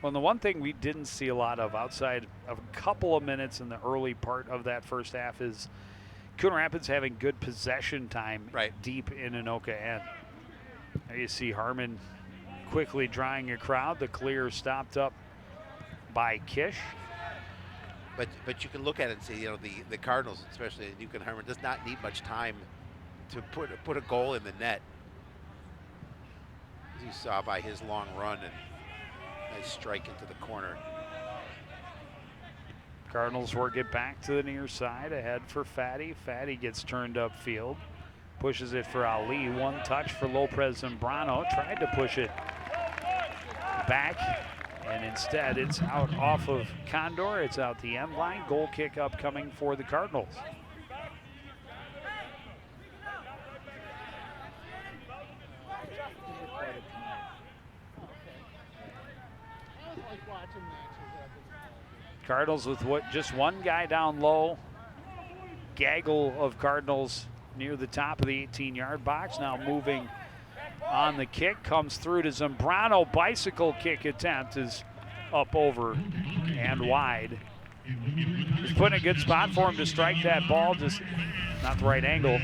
Well, the one thing we didn't see a lot of outside of a couple of minutes in the early part of that first half is Coon Rapids having good possession time deep in Anoka end. There you see Harmon quickly drawing a crowd. The clear stopped up by Kish. But you can look at it and say, you know, the Cardinals, especially Yukon Harmon, does not need much time to put a goal in the net. As you saw by his long run and nice strike into the corner. Cardinals work it back to the near side, ahead for Fatty. Fatty gets turned upfield, pushes it for Ali. One touch for Lopez Zambrano. Tried to push it back, and instead it's out off of Condor. It's out the end line. Goal kick upcoming for the Cardinals. Cardinals with just one guy down low. Gaggle of Cardinals near the top of the 18-yard box. Now moving on the kick, comes through to Zambrano. Bicycle kick attempt is up over and wide. He's put in a good spot for him to strike that ball, just not the right angle.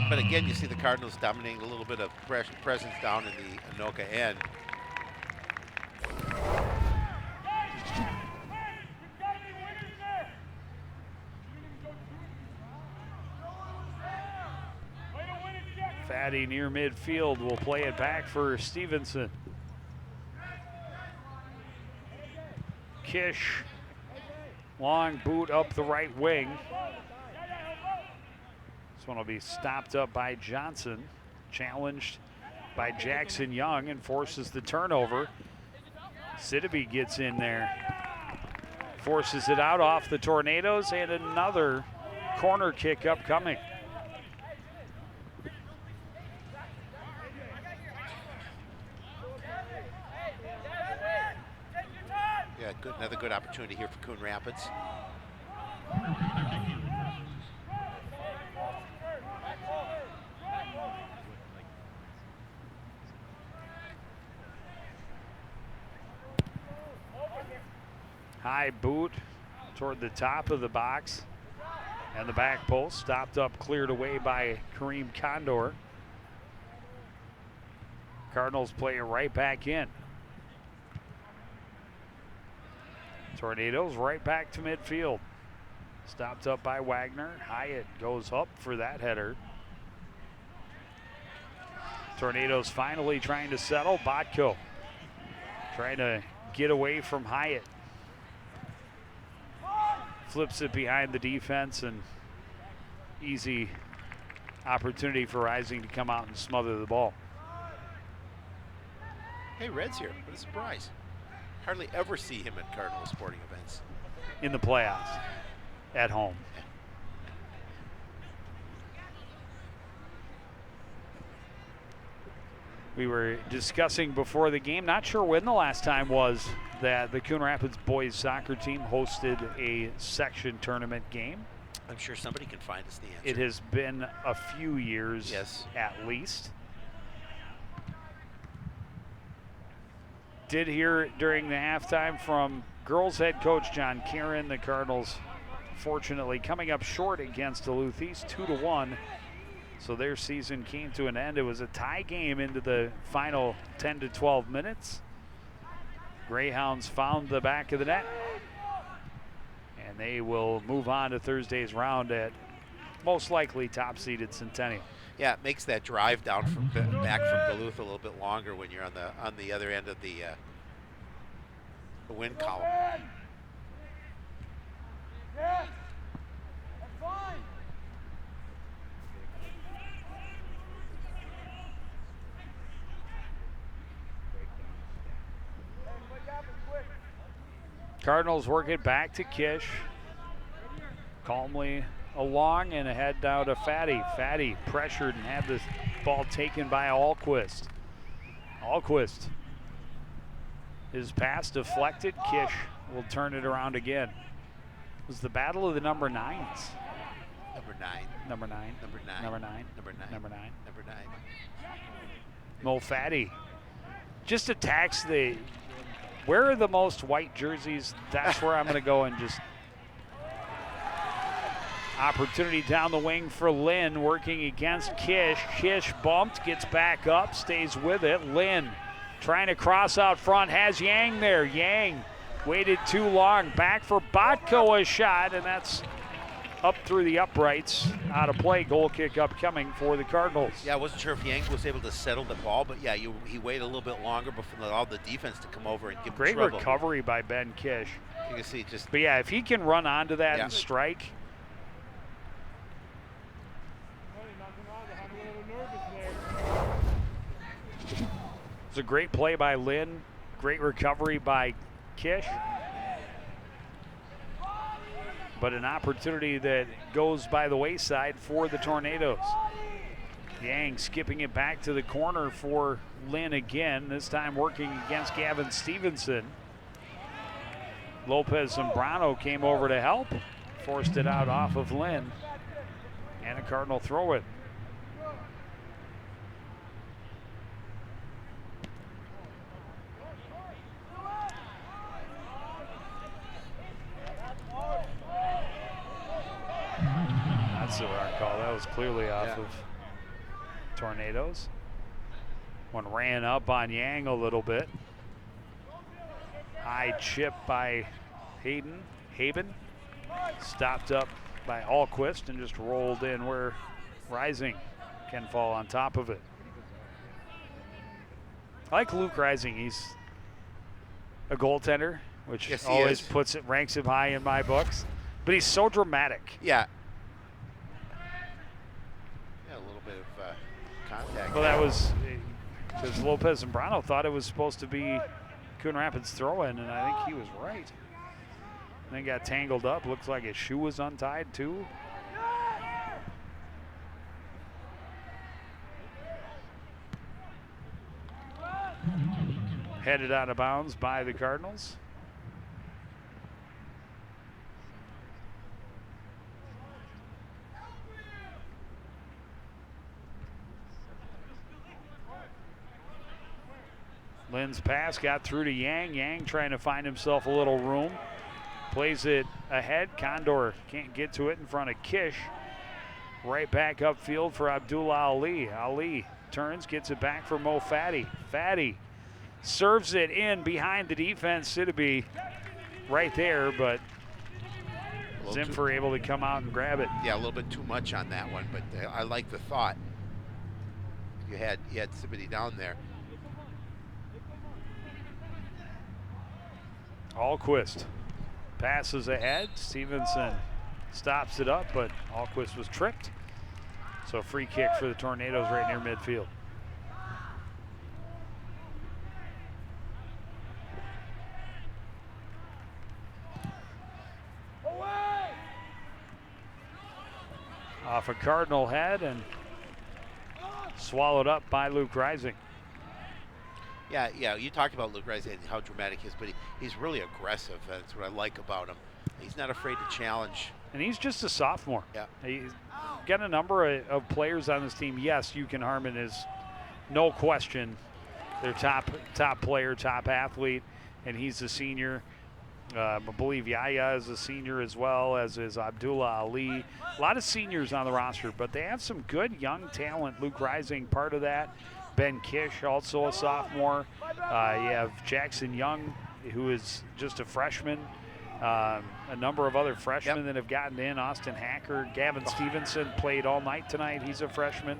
But again, you see the Cardinals dominating a little bit of presence down in the Anoka end. Fatty near midfield will play it back for Stevenson. Kish, long boot up the right wing. This one will be stopped up by Johnson, challenged by Jackson Young, and forces the turnover. Siddiby gets in there, forces it out off the Tornadoes, and another corner kick upcoming. Yeah, another good opportunity here for Coon Rapids. High boot toward the top of the box and the back post, stopped up, cleared away by Kareem Condor. Cardinals play it right back in. Tornadoes right back to midfield. Stopped up by Wagner. Hyatt goes up for that header. Tornadoes finally trying to settle. Botko trying to get away from Hyatt. Flips it behind the defense, and easy opportunity for Rising to come out and smother the ball. Hey, Red's here. What a surprise. Hardly ever see him at Cardinal sporting events. In the playoffs, at home. We were discussing before the game, not sure when the last time was that the Coon Rapids boys soccer team hosted a section tournament game. I'm sure somebody can find us the answer. It has been a few years, yes, at least. Did hear during the halftime from girls head coach John Kieran, the Cardinals fortunately coming up short against Duluth East 2-1. So their season came to an end. It was a tie game into the final 10 to 12 minutes. Greyhounds found the back of the net, and they will move on to Thursday's round at most likely top-seeded Centennial. Yeah, it makes that drive down back from Duluth a little bit longer when you're on the other end of the win column. Yeah, that's fine. Cardinals work it back to Kish. Calmly along and ahead down to Fatty. Fatty pressured and had the ball taken by Alquist. Alquist. His pass deflected. Kish will turn it around again. It was the battle of the number nines. Number nine. Number nine. Number nine. Number nine. Number nine. Number nine. Number nine. Mo Fatty just attacks the, where are the most white jerseys? That's where I'm going to go and just. Opportunity down the wing for Lynn, working against Kish. Kish bumped, gets back up, stays with it. Lynn trying to cross out front, has Yang there. Yang waited too long. Back for Botko, a shot, and that's up through the uprights. Out of play, goal kick upcoming for the Cardinals. Yeah, I wasn't sure if Yang was able to settle the ball, but yeah, he waited a little bit longer before allowed the defense to come over and give him Great trouble. recovery by Ben Kish. You can see just. But yeah, if he can run onto that and strike. It's a great play by Lynn, great recovery by Kish. But an opportunity that goes by the wayside for the Tornadoes. Yang skipping it back to the corner for Lynn again, this time working against Gavin Stevenson. Lopez Zambrano came over to help, forced it out off of Lynn. And a Cardinal throw it. That's the wrong call. That was clearly off of Tornadoes. One ran up on Yang a little bit. High chip by Haben. Stopped up by Alquist and just rolled in where Rising can fall on top of it. I like Luke Rising. He's a goaltender, which always ranks him high in my books. But he's so dramatic. Yeah. Yeah, a little bit of contact. Well, that was because Lopez and Brano thought it was supposed to be Coon Rapids throw-in, and I think he was right. And then got tangled up. Looks like his shoe was untied too. Headed out of bounds by the Cardinals. Lynn's pass got through to Yang. Yang trying to find himself a little room. Plays it ahead. Condor can't get to it in front of Kish. Right back upfield for Abdullah Ali. Ali turns, gets it back for Mo Fatty. Fatty serves it in behind the defense. Siddiby right there, but Zimfer able to come out and grab it. Yeah, a little bit too much on that one, but I like the thought. You had Siddiby down there. Alquist passes ahead. Stevenson stops it up, but Alquist was tripped. So free kick for the Tornadoes right near midfield. Off a Cardinal head and swallowed up by Luke Rising. Yeah, you talked about Luke Rising and how dramatic he is, but he's really aggressive. That's what I like about him. He's not afraid to challenge. And he's just a sophomore. Yeah. He's got a number of players on this team. Yes, Yukon Harmon is no question their top player, top athlete, and he's a senior. I believe Yaya is a senior as well, as is Abdullah Ali. A lot of seniors on the roster, but they have some good young talent. Luke Rising, part of that. Ben Kish, also a sophomore. You have Jackson Young, who is just a freshman. A number of other freshmen that have gotten in. Austin Hacker, Gavin Stevenson played all night tonight. He's a freshman.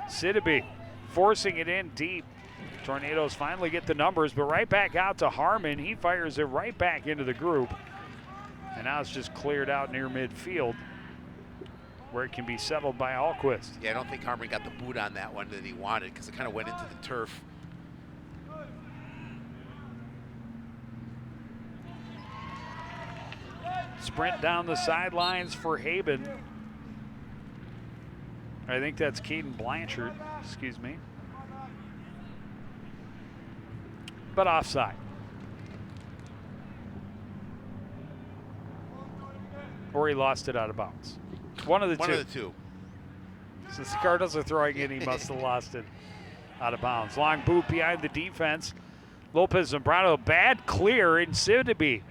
Siddiby forcing it in deep. Tornadoes finally get the numbers, but right back out to Harmon. He fires it right back into the group. And now it's just cleared out near midfield, where it can be settled by Alquist. Yeah, I don't think Harmon got the boot on that one that he wanted because it kind of went into the turf. Sprint down the sidelines for Haben. I think that's Caden Blanchard, excuse me. But offside. Or he lost it out of bounds. One of the two. Since the Cardinals are throwing it, he must have lost it out of bounds. Long boot behind the defense. Lopez Zambrano, bad clear, and Siddiby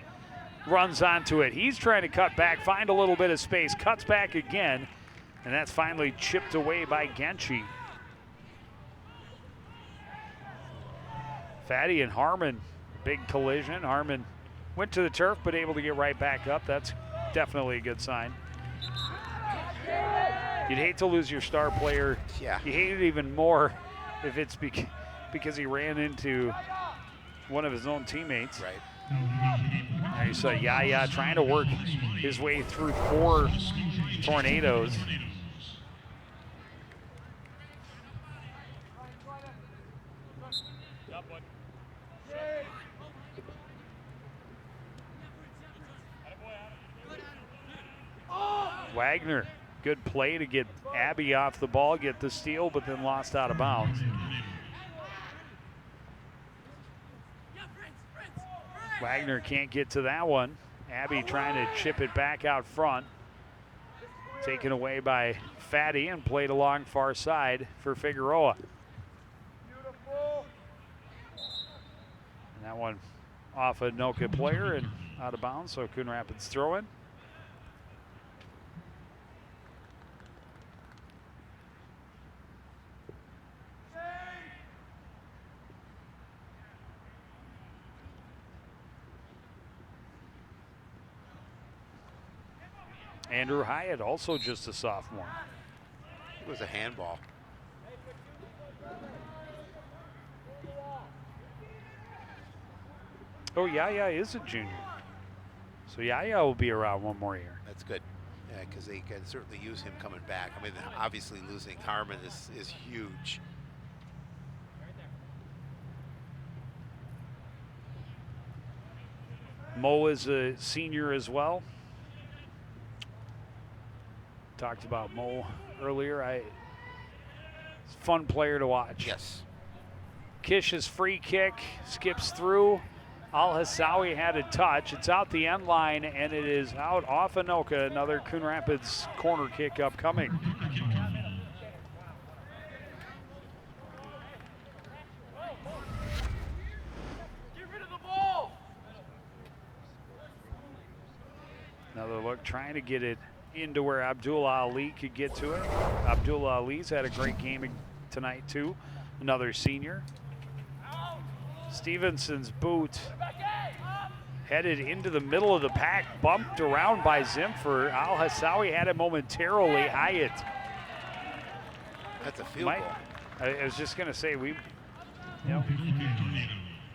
runs onto it. He's trying to cut back, find a little bit of space, cuts back again, and that's finally chipped away by Genchi. Fatty and Harmon, big collision. Harmon went to the turf, but able to get right back up. That's definitely a good sign. You'd hate to lose your star player. Yeah. You hate it even more if it's because he ran into one of his own teammates. Right. There you saw Yaya trying to work his way through 4 Tornadoes. Wagner, good play to get Abby off the ball, get the steal, but then lost out of bounds. Wagner can't get to that one. Abby trying to chip it back out front. taken away by Fatty and played along far side for Figueroa. Beautiful. And that one off a Anoka player and out of bounds, so Coon Rapids throw in. Andrew Hyatt, also just a sophomore. It was a handball. Oh, Yaya is a junior. So Yaya will be around one more year. That's good. Yeah, because they can certainly use him coming back. I mean, obviously losing Harmon is huge. Mo is a senior as well. Talked about Mo earlier. Fun player to watch. Yes. Kish's free kick skips through. Al-Hassawi had a touch. It's out the end line, and it is out off Anoka. Another Coon Rapids corner kick upcoming. Get rid of the ball. Another look, trying to get it into where Abdullah Ali could get to it. Abdullah Ali's had a great game tonight too. Another senior. Stevenson's boot headed into the middle of the pack, bumped around by Zimfer. Al-Hassawi had it momentarily. Hyatt. That's a field goal. I was just going to say,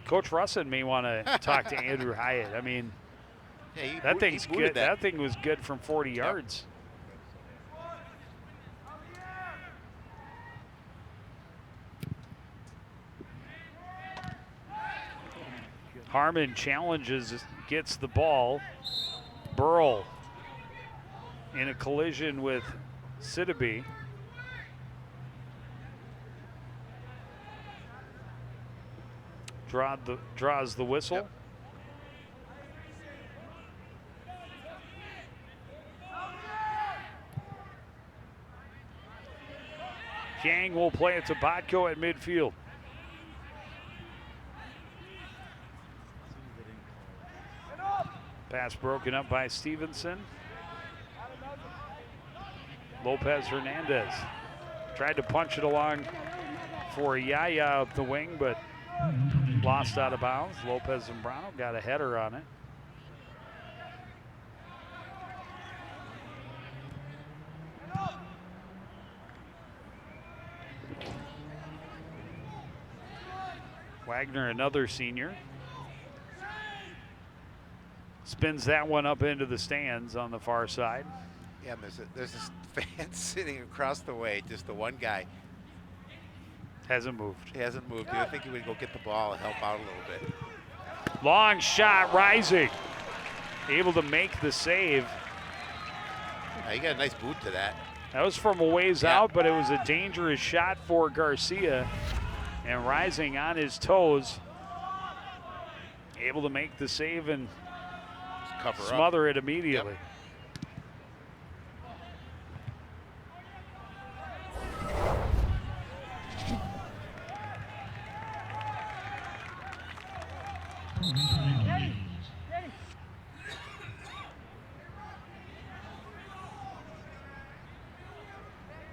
Coach Russin may want to talk to Andrew Hyatt. I mean, yeah, that thing's good. That thing was good from 40 yards. Harmon challenges, gets the ball. Burl in a collision with Sidibe. Draws the whistle. Yep. Yang will play it to Botko at midfield. Pass broken up by Stevenson. Lopez Hernandez tried to punch it along for Yaya up the wing, but lost out of bounds. Lopez Zambrano got a header on it. Wagner, another senior. Spins that one up into the stands on the far side. Yeah, there's this fan sitting across the way, just the one guy. Hasn't moved. He hasn't moved. I think he would go get the ball and help out a little bit. Long shot, Rising. Able to make the save. He got a nice boot to that. That was from a ways out, but it was a dangerous shot for Garcia. And Rising on his toes. Able to make the save and smother it immediately. Yep.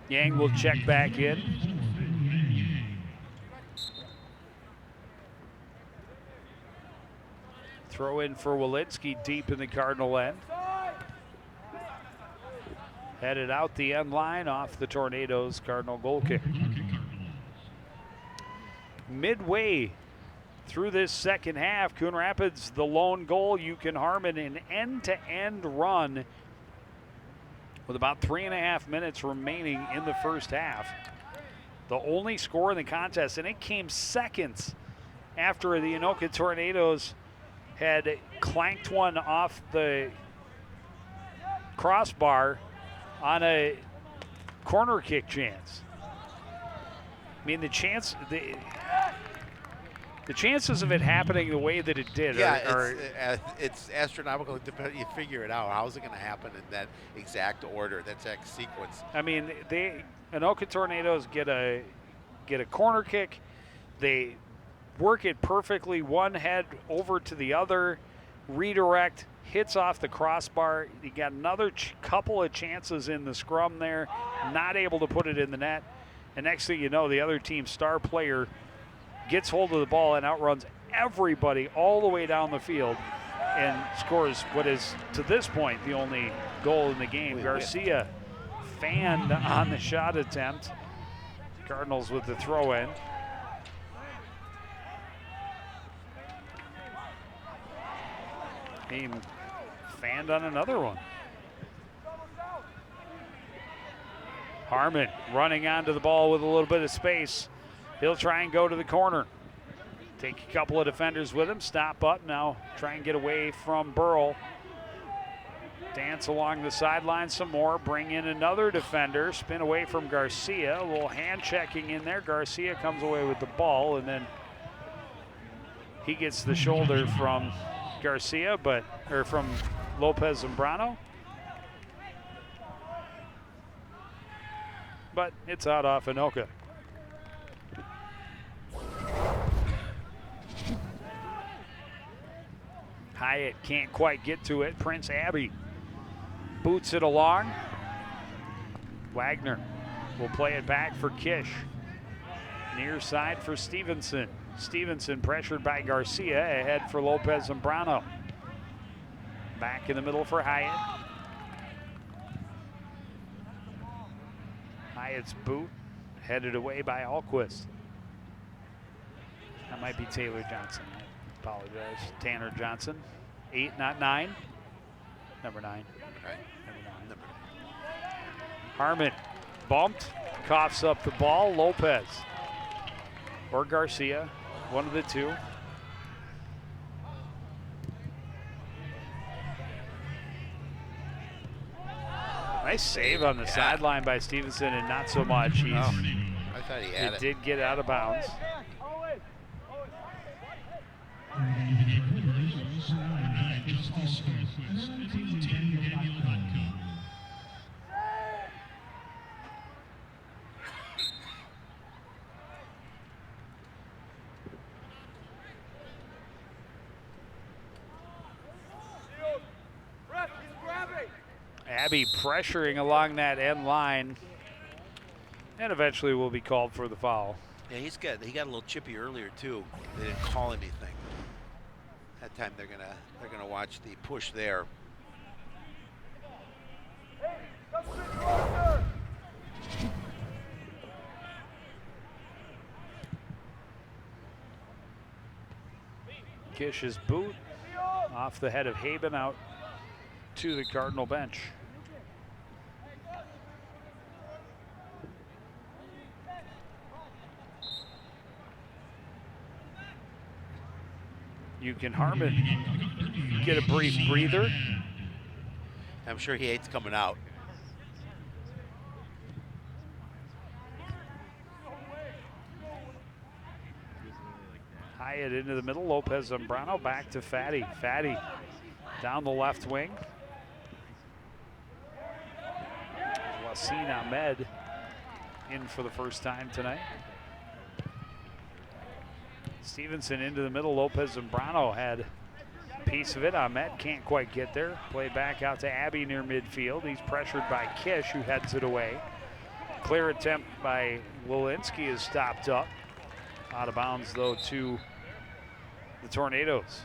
Yang will check back in. Throw in for Walensky deep in the Cardinal end. Headed out the end line off the Tornadoes Cardinal goal kick. Midway through this second half, Coon Rapids the lone goal. Yukon Harmon an end-to-end run with about 3.5 minutes remaining in the first half. The only score in the contest, and it came seconds after the Anoka Tornadoes had clanked one off the crossbar on a corner kick chance. I mean, the chance, The chances of it happening the way that it did are it's astronomical. You figure it out. How's it going to happen in that exact order, that exact sequence? I mean, Anoka Tornadoes get a corner kick. They work it perfectly. One head over to the other, redirect, hits off the crossbar. You got another couple of chances in the scrum there, not able to put it in the net. And next thing you know, the other team's star player gets hold of the ball and outruns everybody all the way down the field and scores what is, to this point, the only goal in the game. Garcia fanned on the shot attempt. Cardinals with the throw in. He fanned on another one. Harmon running onto the ball with a little bit of space. He'll try and go to the corner. Take a couple of defenders with him, stop up now, try and get away from Burl. Dance along the sideline some more, bring in another defender, spin away from Garcia. A little hand checking in there. Garcia comes away with the ball, and then he gets the shoulder from Garcia, or from Lopez Zambrano. But it's out off Anoka. Hyatt can't quite get to it. Prince Abbey boots it along. Wagner will play it back for Kish. Near side for Stevenson. Stevenson pressured by Garcia, ahead for Lopez Zambrano. Back in the middle for Hyatt. Hyatt's boot headed away by Alquist. That might be Taylor Johnson. I apologize. Tanner Johnson. 8, not 9. Number 9. Right. Number 9. Harmon bumped, coughs up the ball. Lopez or Garcia, one of the two. Nice save on the sideline by Stevenson, and not so much. I thought he had it. It did get out of bounds. Abbey pressuring along that end line, and eventually will be called for the foul. Yeah, he got a little chippy earlier too. They didn't call anything. That time they're gonna watch the push there. Kish's boot off the head of Haben out to the Cardinal bench. You can Harmon get a brief breather. I'm sure he hates coming out. Hyatt into the middle. Lopez Zambrano back to Fatty. Fatty down the left wing. Wasim Ahmed in for the first time tonight. Stevenson into the middle. Lopez Zambrano had a piece of it. Ahmed can't quite get there. Play back out to Abbey near midfield. He's pressured by Kish, who heads it away. Clear attempt by Walensky is stopped up. Out of bounds, though, to the Tornadoes.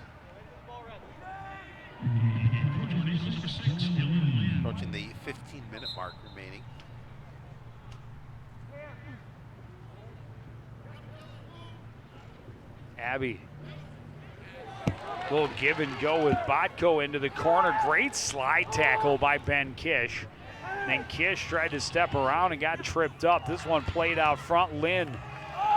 Approaching the 15-minute mark remaining. Abbey. Little give and go with Botko into the corner. Great slide tackle by Ben Kish. And then Kish tried to step around and got tripped up. This one played out front. Lynn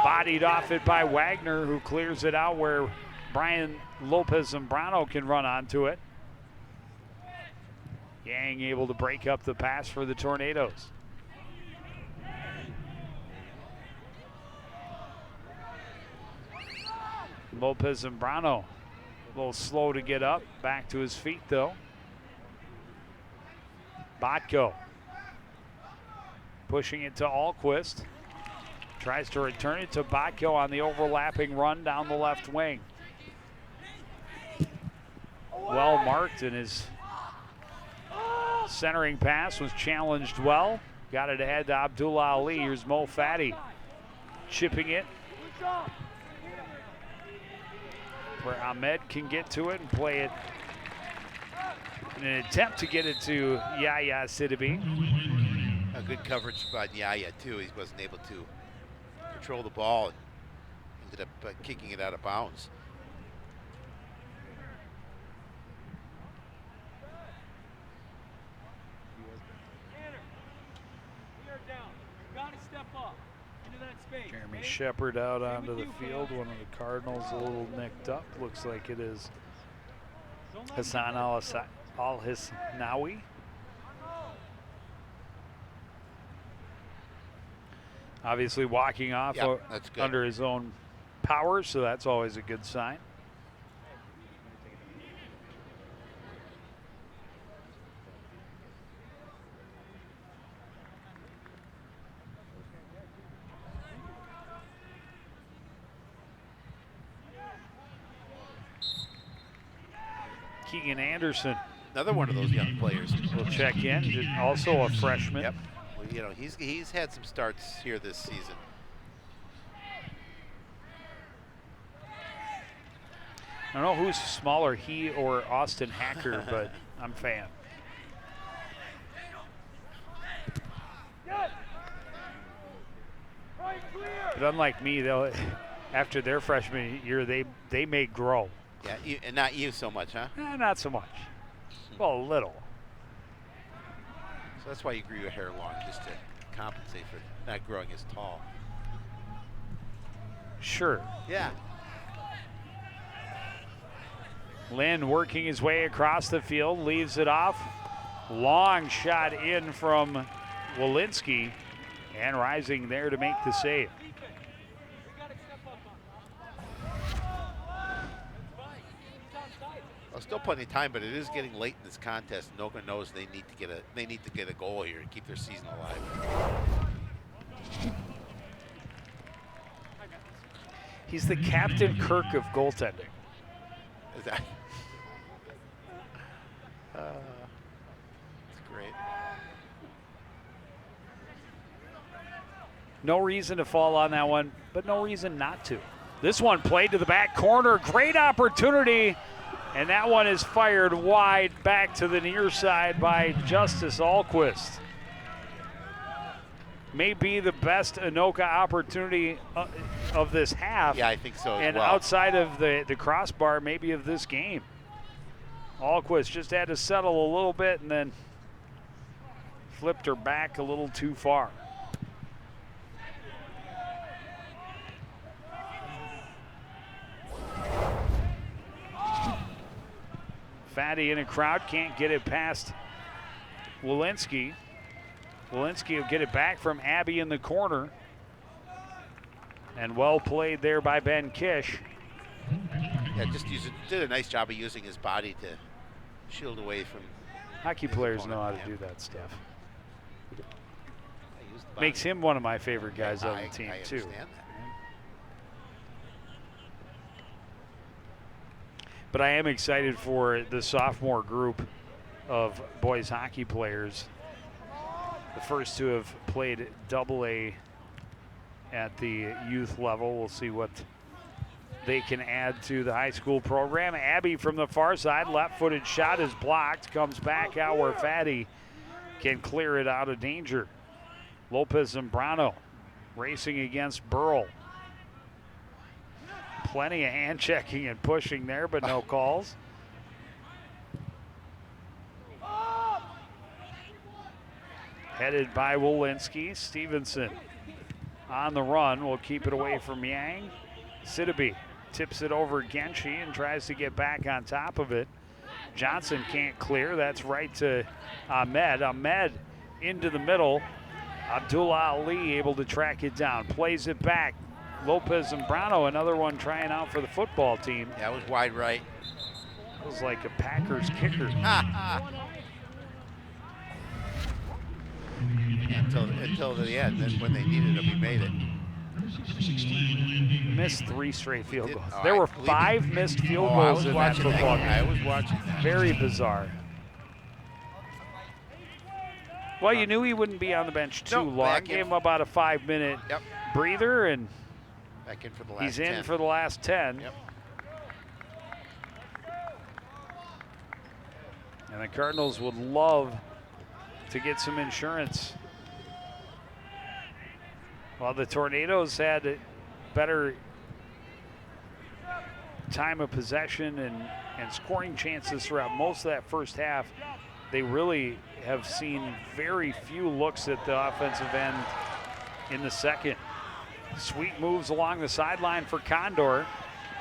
bodied off it by Wagner, who clears it out where Brian Lopez Zambrano can run onto it. Yang able to break up the pass for the Tornadoes. Lopez Zambrano, a little slow to get up. Back to his feet, though. Botko pushing it to Alquist. Tries to return it to Botko on the overlapping run down the left wing. Well marked, and his centering pass was challenged well. Got it ahead to Abdullah Ali. Here's Mo Fati chipping it where Ahmed can get to it and play it in an attempt to get it to Yaya Sidibe. A good coverage by Yaya, too. He wasn't able to control the ball and ended up kicking it out of bounds. Jeremy Shepard out onto the field. One of the Cardinals a little nicked up. Looks like it is Hassan Al-Hisnawi. Obviously walking off under his own power, so that's always a good sign. Keegan Anderson, another one of those young players, will check in. Also a freshman. Yep. Well, you know, he's had some starts here this season. I don't know who's smaller, he or Austin Hacker, but I'm a fan. But unlike me, they'll after their freshman year, they may grow. Yeah, and not you so much, huh? Not so much. Well, a little. So that's why you grew your hair long, just to compensate for not growing as tall. Sure. Yeah. Lynn working his way across the field, leaves it off. Long shot in from Walensky, and rising there to make the save. Well, still plenty of time, but it is getting late in this contest. Anoka knows they need to get a goal here and keep their season alive. He's the Captain Kirk of goaltending. Is that? That's great. No reason to fall on that one, but no reason not to. This one played to the back corner. Great opportunity. And that one is fired wide back to the near side by Justice Alquist. May be the best Anoka opportunity of this half. Yeah, I think so as and well. outside of the crossbar, maybe of this game. Alquist just had to settle a little bit and then flipped her back a little too far. Fatty in a crowd, can't get it past Walensky. Walensky will get it back from Abby in the corner. And well played there by Ben Kish. Yeah, did a nice job of using his body to shield away from. Hockey players know how to do that stuff. Yeah. Makes him one of my favorite guys on the team, I too. understand that. But I am excited for the sophomore group of boys hockey players. The first to have played AA at the youth level. We'll see what they can add to the high school program. Abby from the far side, left-footed shot is blocked. Comes back out where Fatty can clear it out of danger. Lopez Zambrano racing against Burl. Plenty of hand checking and pushing there, but no calls. Headed by Walensky. Stevenson on the run. Will keep it away from Yang. Sidibe tips it over Genshi and tries to get back on top of it. Johnson can't clear. That's right to Ahmed. Ahmed into the middle. Abdullah Ali able to track it down. Plays it back. Lopez Zambrano, another one trying out for the football team. Yeah, it was wide right. It was like a Packers kicker. Until the end. Then when they needed him, he made it. Missed 3 straight field goals. Oh, There were believe 5 missed field I goals was in that watching football that. game. I was watching that. Very bizarre. Well, you knew he wouldn't be on the bench too No, long. back in. Gave him about a 5-minute breather, and Back in for the last he's in 10. for the last 10. Yep. And the Cardinals would love to get some insurance. While the Tornadoes had a better time of possession and scoring chances throughout most of that first half, they really have seen very few looks at the offensive end in the second. Sweet moves along the sideline for Condor.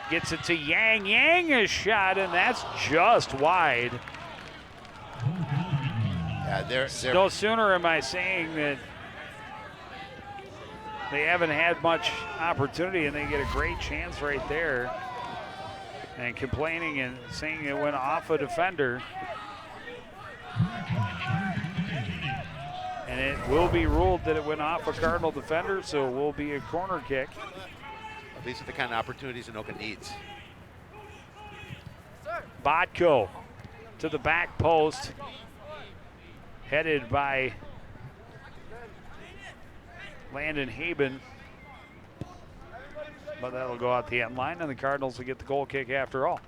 Gets it to Yang. Yang is shot, and that's just wide. Yeah, they're No sooner am I saying that they haven't had much opportunity and they get a great chance right there, and complaining and saying it went off a defender. And it will be ruled that it went off a Cardinal defender, so it will be a corner kick. these are the kind of opportunities Anoka needs. Bodko to the back post, headed by Landon Haben. But that'll go out the end line, and the Cardinals will get the goal kick after all.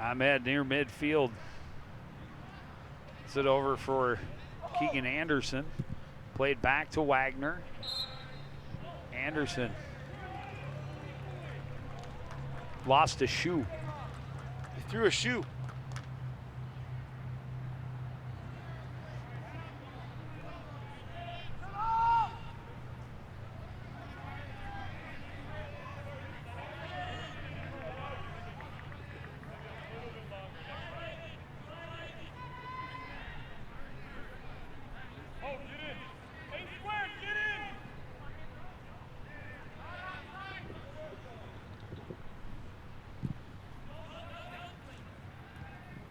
Ahmed near midfield. It's it over for Keegan Anderson. Played back to Wagner. Anderson lost a shoe. He threw a shoe.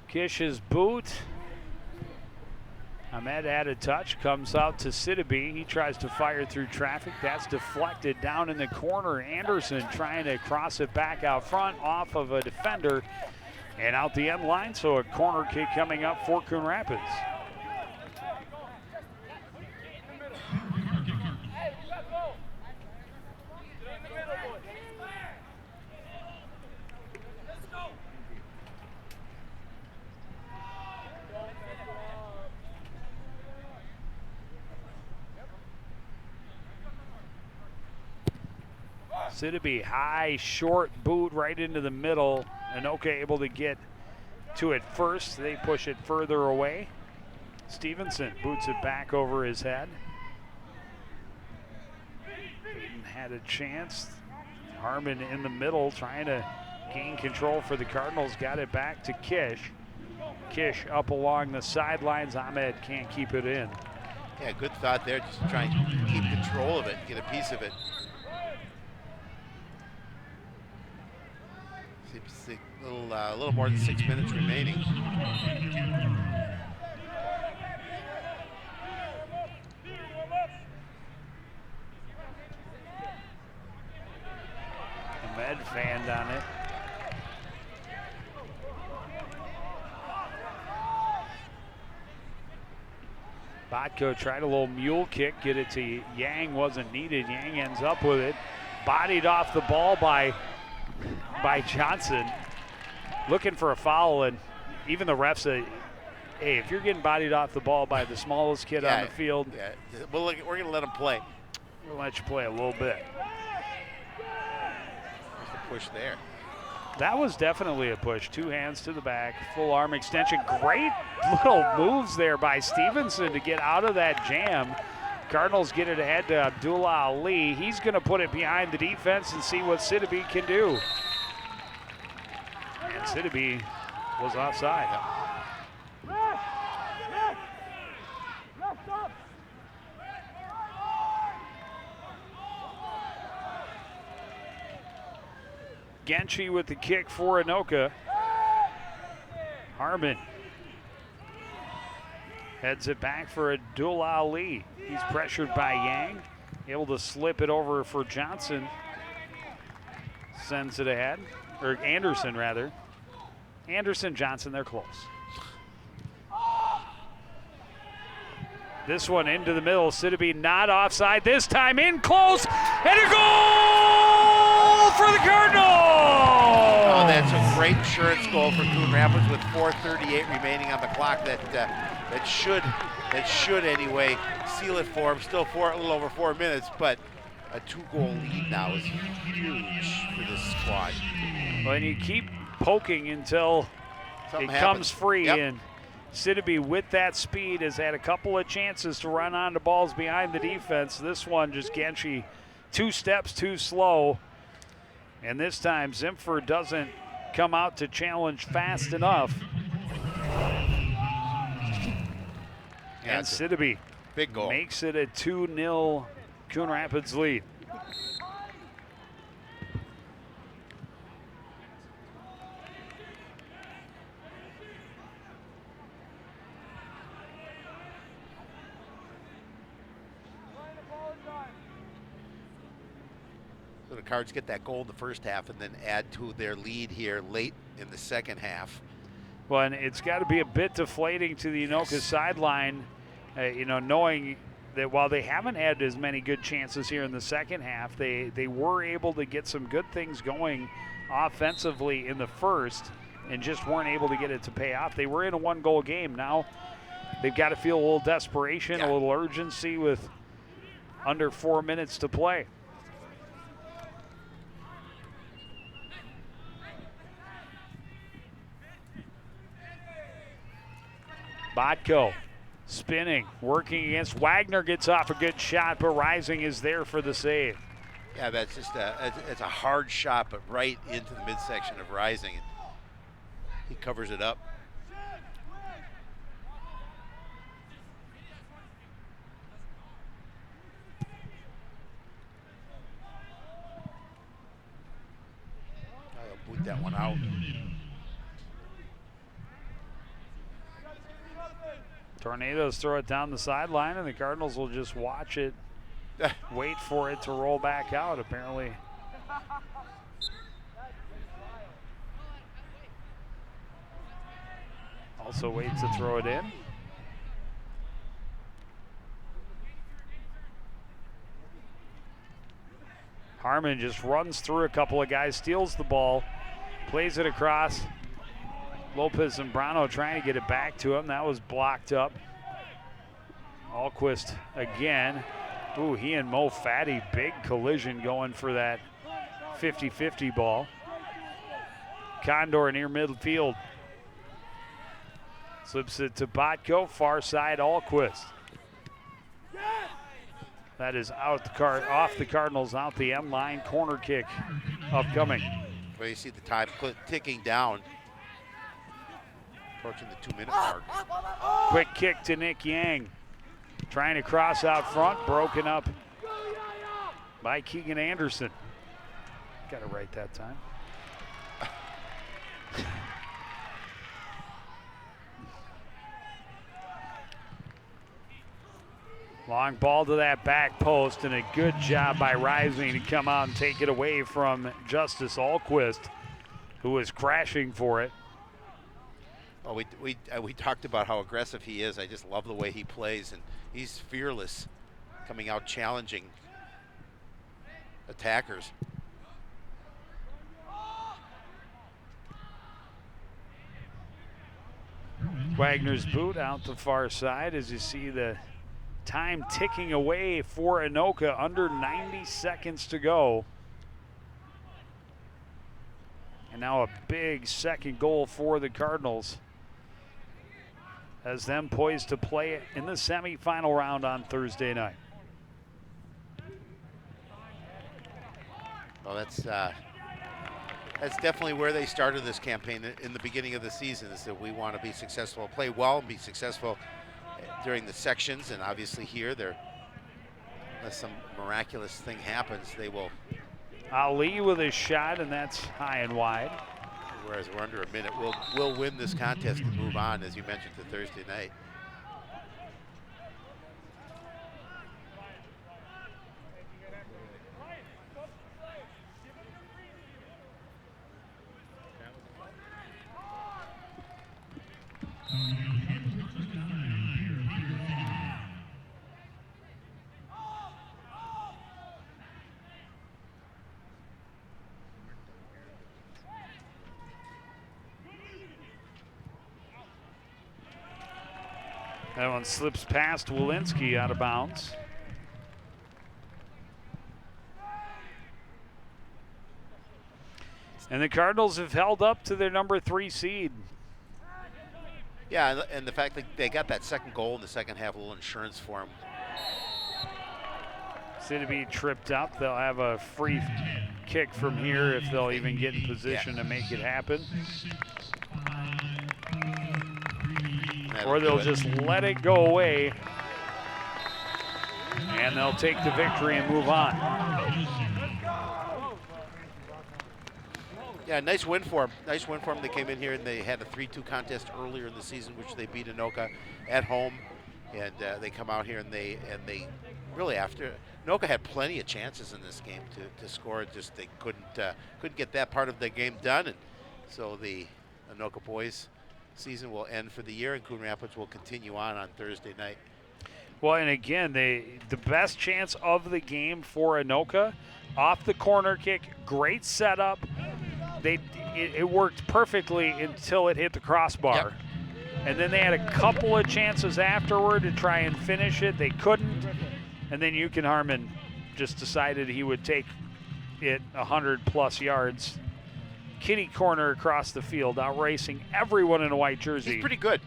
Kish's boot. Ahmed had a touch, comes out to Sidibe. He tries to fire through traffic. That's deflected down in the corner. Anderson trying to cross it back out front off of a defender and out the end line. So a corner kick coming up for Coon Rapids. Sidibe, high, short boot right into the middle. Anoka able to get to it first. They push it further away. Stevenson boots it back over his head. Peyton had a chance. Harmon in the middle trying to gain control for the Cardinals. Got it back to Kish. Kish up along the sidelines. Ahmed can't keep it in. Yeah, good thought there. Just try and keep control of it, get a piece of it. A little more than 6 minutes remaining. Ahmed fanned on it. Bodko tried a little mule kick, get it to Yang, wasn't needed. Yang ends up with it. Bodied off the ball by Johnson. Looking for a foul, and even the refs say, hey, if you're getting bodied off the ball by the smallest kid on the field, we're going to let him play. We'll let you play a little bit. There's the push there. That was definitely a push. 2 hands to the back, full arm extension. Great little moves there by Stevenson to get out of that jam. Cardinals get it ahead to Abdullah Ali. He's going to put it behind the defense and see what Sidibe can do. And Sidibe was offside. Genchi with the kick for Anoka. Harmon heads it back for Abdullah Ali. He's pressured by Yang. Able to slip it over for Johnson. Sends it ahead. Or Anderson, rather. Anderson, Johnson, they're close. This one into the middle. Sidibe not offside. This time in close. And a goal for the Cardinals! Oh, that's a great insurance goal for Coon Rapids with 4:38 remaining on the clock. That should anyway seal it for him. Still a little over 4 minutes, but a 2-goal lead now is huge for this squad. Well, and you keep poking until Something it happens. comes free. Yep. And Sidibe, with that speed, has had a couple of chances to run onto balls behind the defense. This one, just Genchi 2 steps too slow. And this time, Zimfer doesn't come out to challenge fast enough. Yeah, And Sidibe big goal. makes it a 2-0 Coon Rapids lead. So the Cards get that goal in the first half and then add to their lead here late in the second half. Well, and it's got to be a bit deflating to the Anoka sideline, knowing that while they haven't had as many good chances here in the second half, they were able to get some good things going offensively in the first and just weren't able to get it to pay off. They were in a 1-goal game. Now they've got to feel a little desperation, a little urgency with under 4 minutes to play. Botko spinning, working against Wagner, gets off a good shot, but Rising is there for the save. Yeah, that's just it's a hard shot, but right into the midsection of Rising. He covers it up. I'll boot that one out. Tornadoes throw it down the sideline, and the Cardinals will just watch it, wait for it to roll back out, apparently. Also waits to throw it in. Harmon just runs through a couple of guys, steals the ball, plays it across. Lopez and Brano trying to get it back to him. That was blocked up. Alquist again. Ooh, he and Mo Fatty, big collision going for that 50-50 ball. Condor near midfield. Slips it to Botko, far side Alquist. That is out off the Cardinals, out the end line. Corner kick upcoming. Well, you see the time ticking down. Approaching the 2-minute mark. Quick kick to Nick Yang. Trying to cross out front, broken up by Keegan Anderson. Got it right that time. Long ball to that back post, and a good job by Rising to come out and take it away from Justice Alquist, who was crashing for it. Oh, we talked about how aggressive he is. I just love the way he plays, and he's fearless, coming out challenging attackers. Wagner's boot out the far side as you see the time ticking away for Anoka, under 90 seconds to go. And now a big second goal for the Cardinals, as them poised to play in the semifinal round on Thursday night. Well, that's definitely where they started this campaign in the beginning of the season, is that we want to be successful, play well, and be successful during the sections. And obviously here, unless some miraculous thing happens, they will. Ali with his shot, and that's high and wide. Whereas we're under a minute, we'll win this contest and move on, as you mentioned, to Thursday night. That one slips past Walensky out of bounds. And the Cardinals have held up to their number 3 seed. Yeah, and the fact that they got that second goal in the second half, a little insurance for them. Sidney tripped up. They'll have a free kick from here if they'll even get in position to make it happen. Or they'll just let it go away, and they'll take the victory and move on. Yeah, nice win for them. Nice win for them. They came in here and they had a 3-2 contest earlier in the season, which they beat Anoka at home. And they come out here and they really, after Anoka had plenty of chances in this game to score. Just they couldn't get that part of the game done, and so the Anoka boys season will end for the year, and Coon Rapids will continue on Thursday night. Well, and again, the best chance of the game for Anoka, off the corner kick, great setup. It worked perfectly until it hit the crossbar. Yep. And then they had a couple of chances afterward to try and finish it. They couldn't. And then Yukon Harmon just decided he would take it 100+ yards. Kitty corner across the field, outracing everyone in a white jersey. He's pretty good.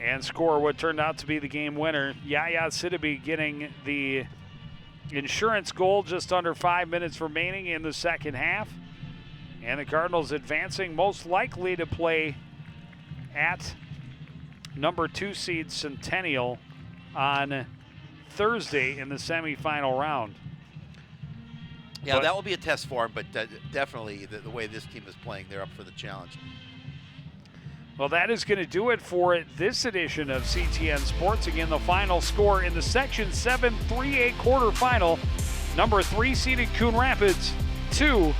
And score what turned out to be the game winner. Yaya Sidibe getting the insurance goal just under 5 minutes remaining in the second half. And the Cardinals advancing, most likely to play at number 2 seed Centennial on Thursday in the semifinal round. Yeah, But that will be a test for him, but definitely the way this team is playing, they're up for the challenge. Well, that is going to do it for this edition of CTN Sports. Again, the final score in the Section 7 3A quarterfinal. Number 3 seeded Coon Rapids 2,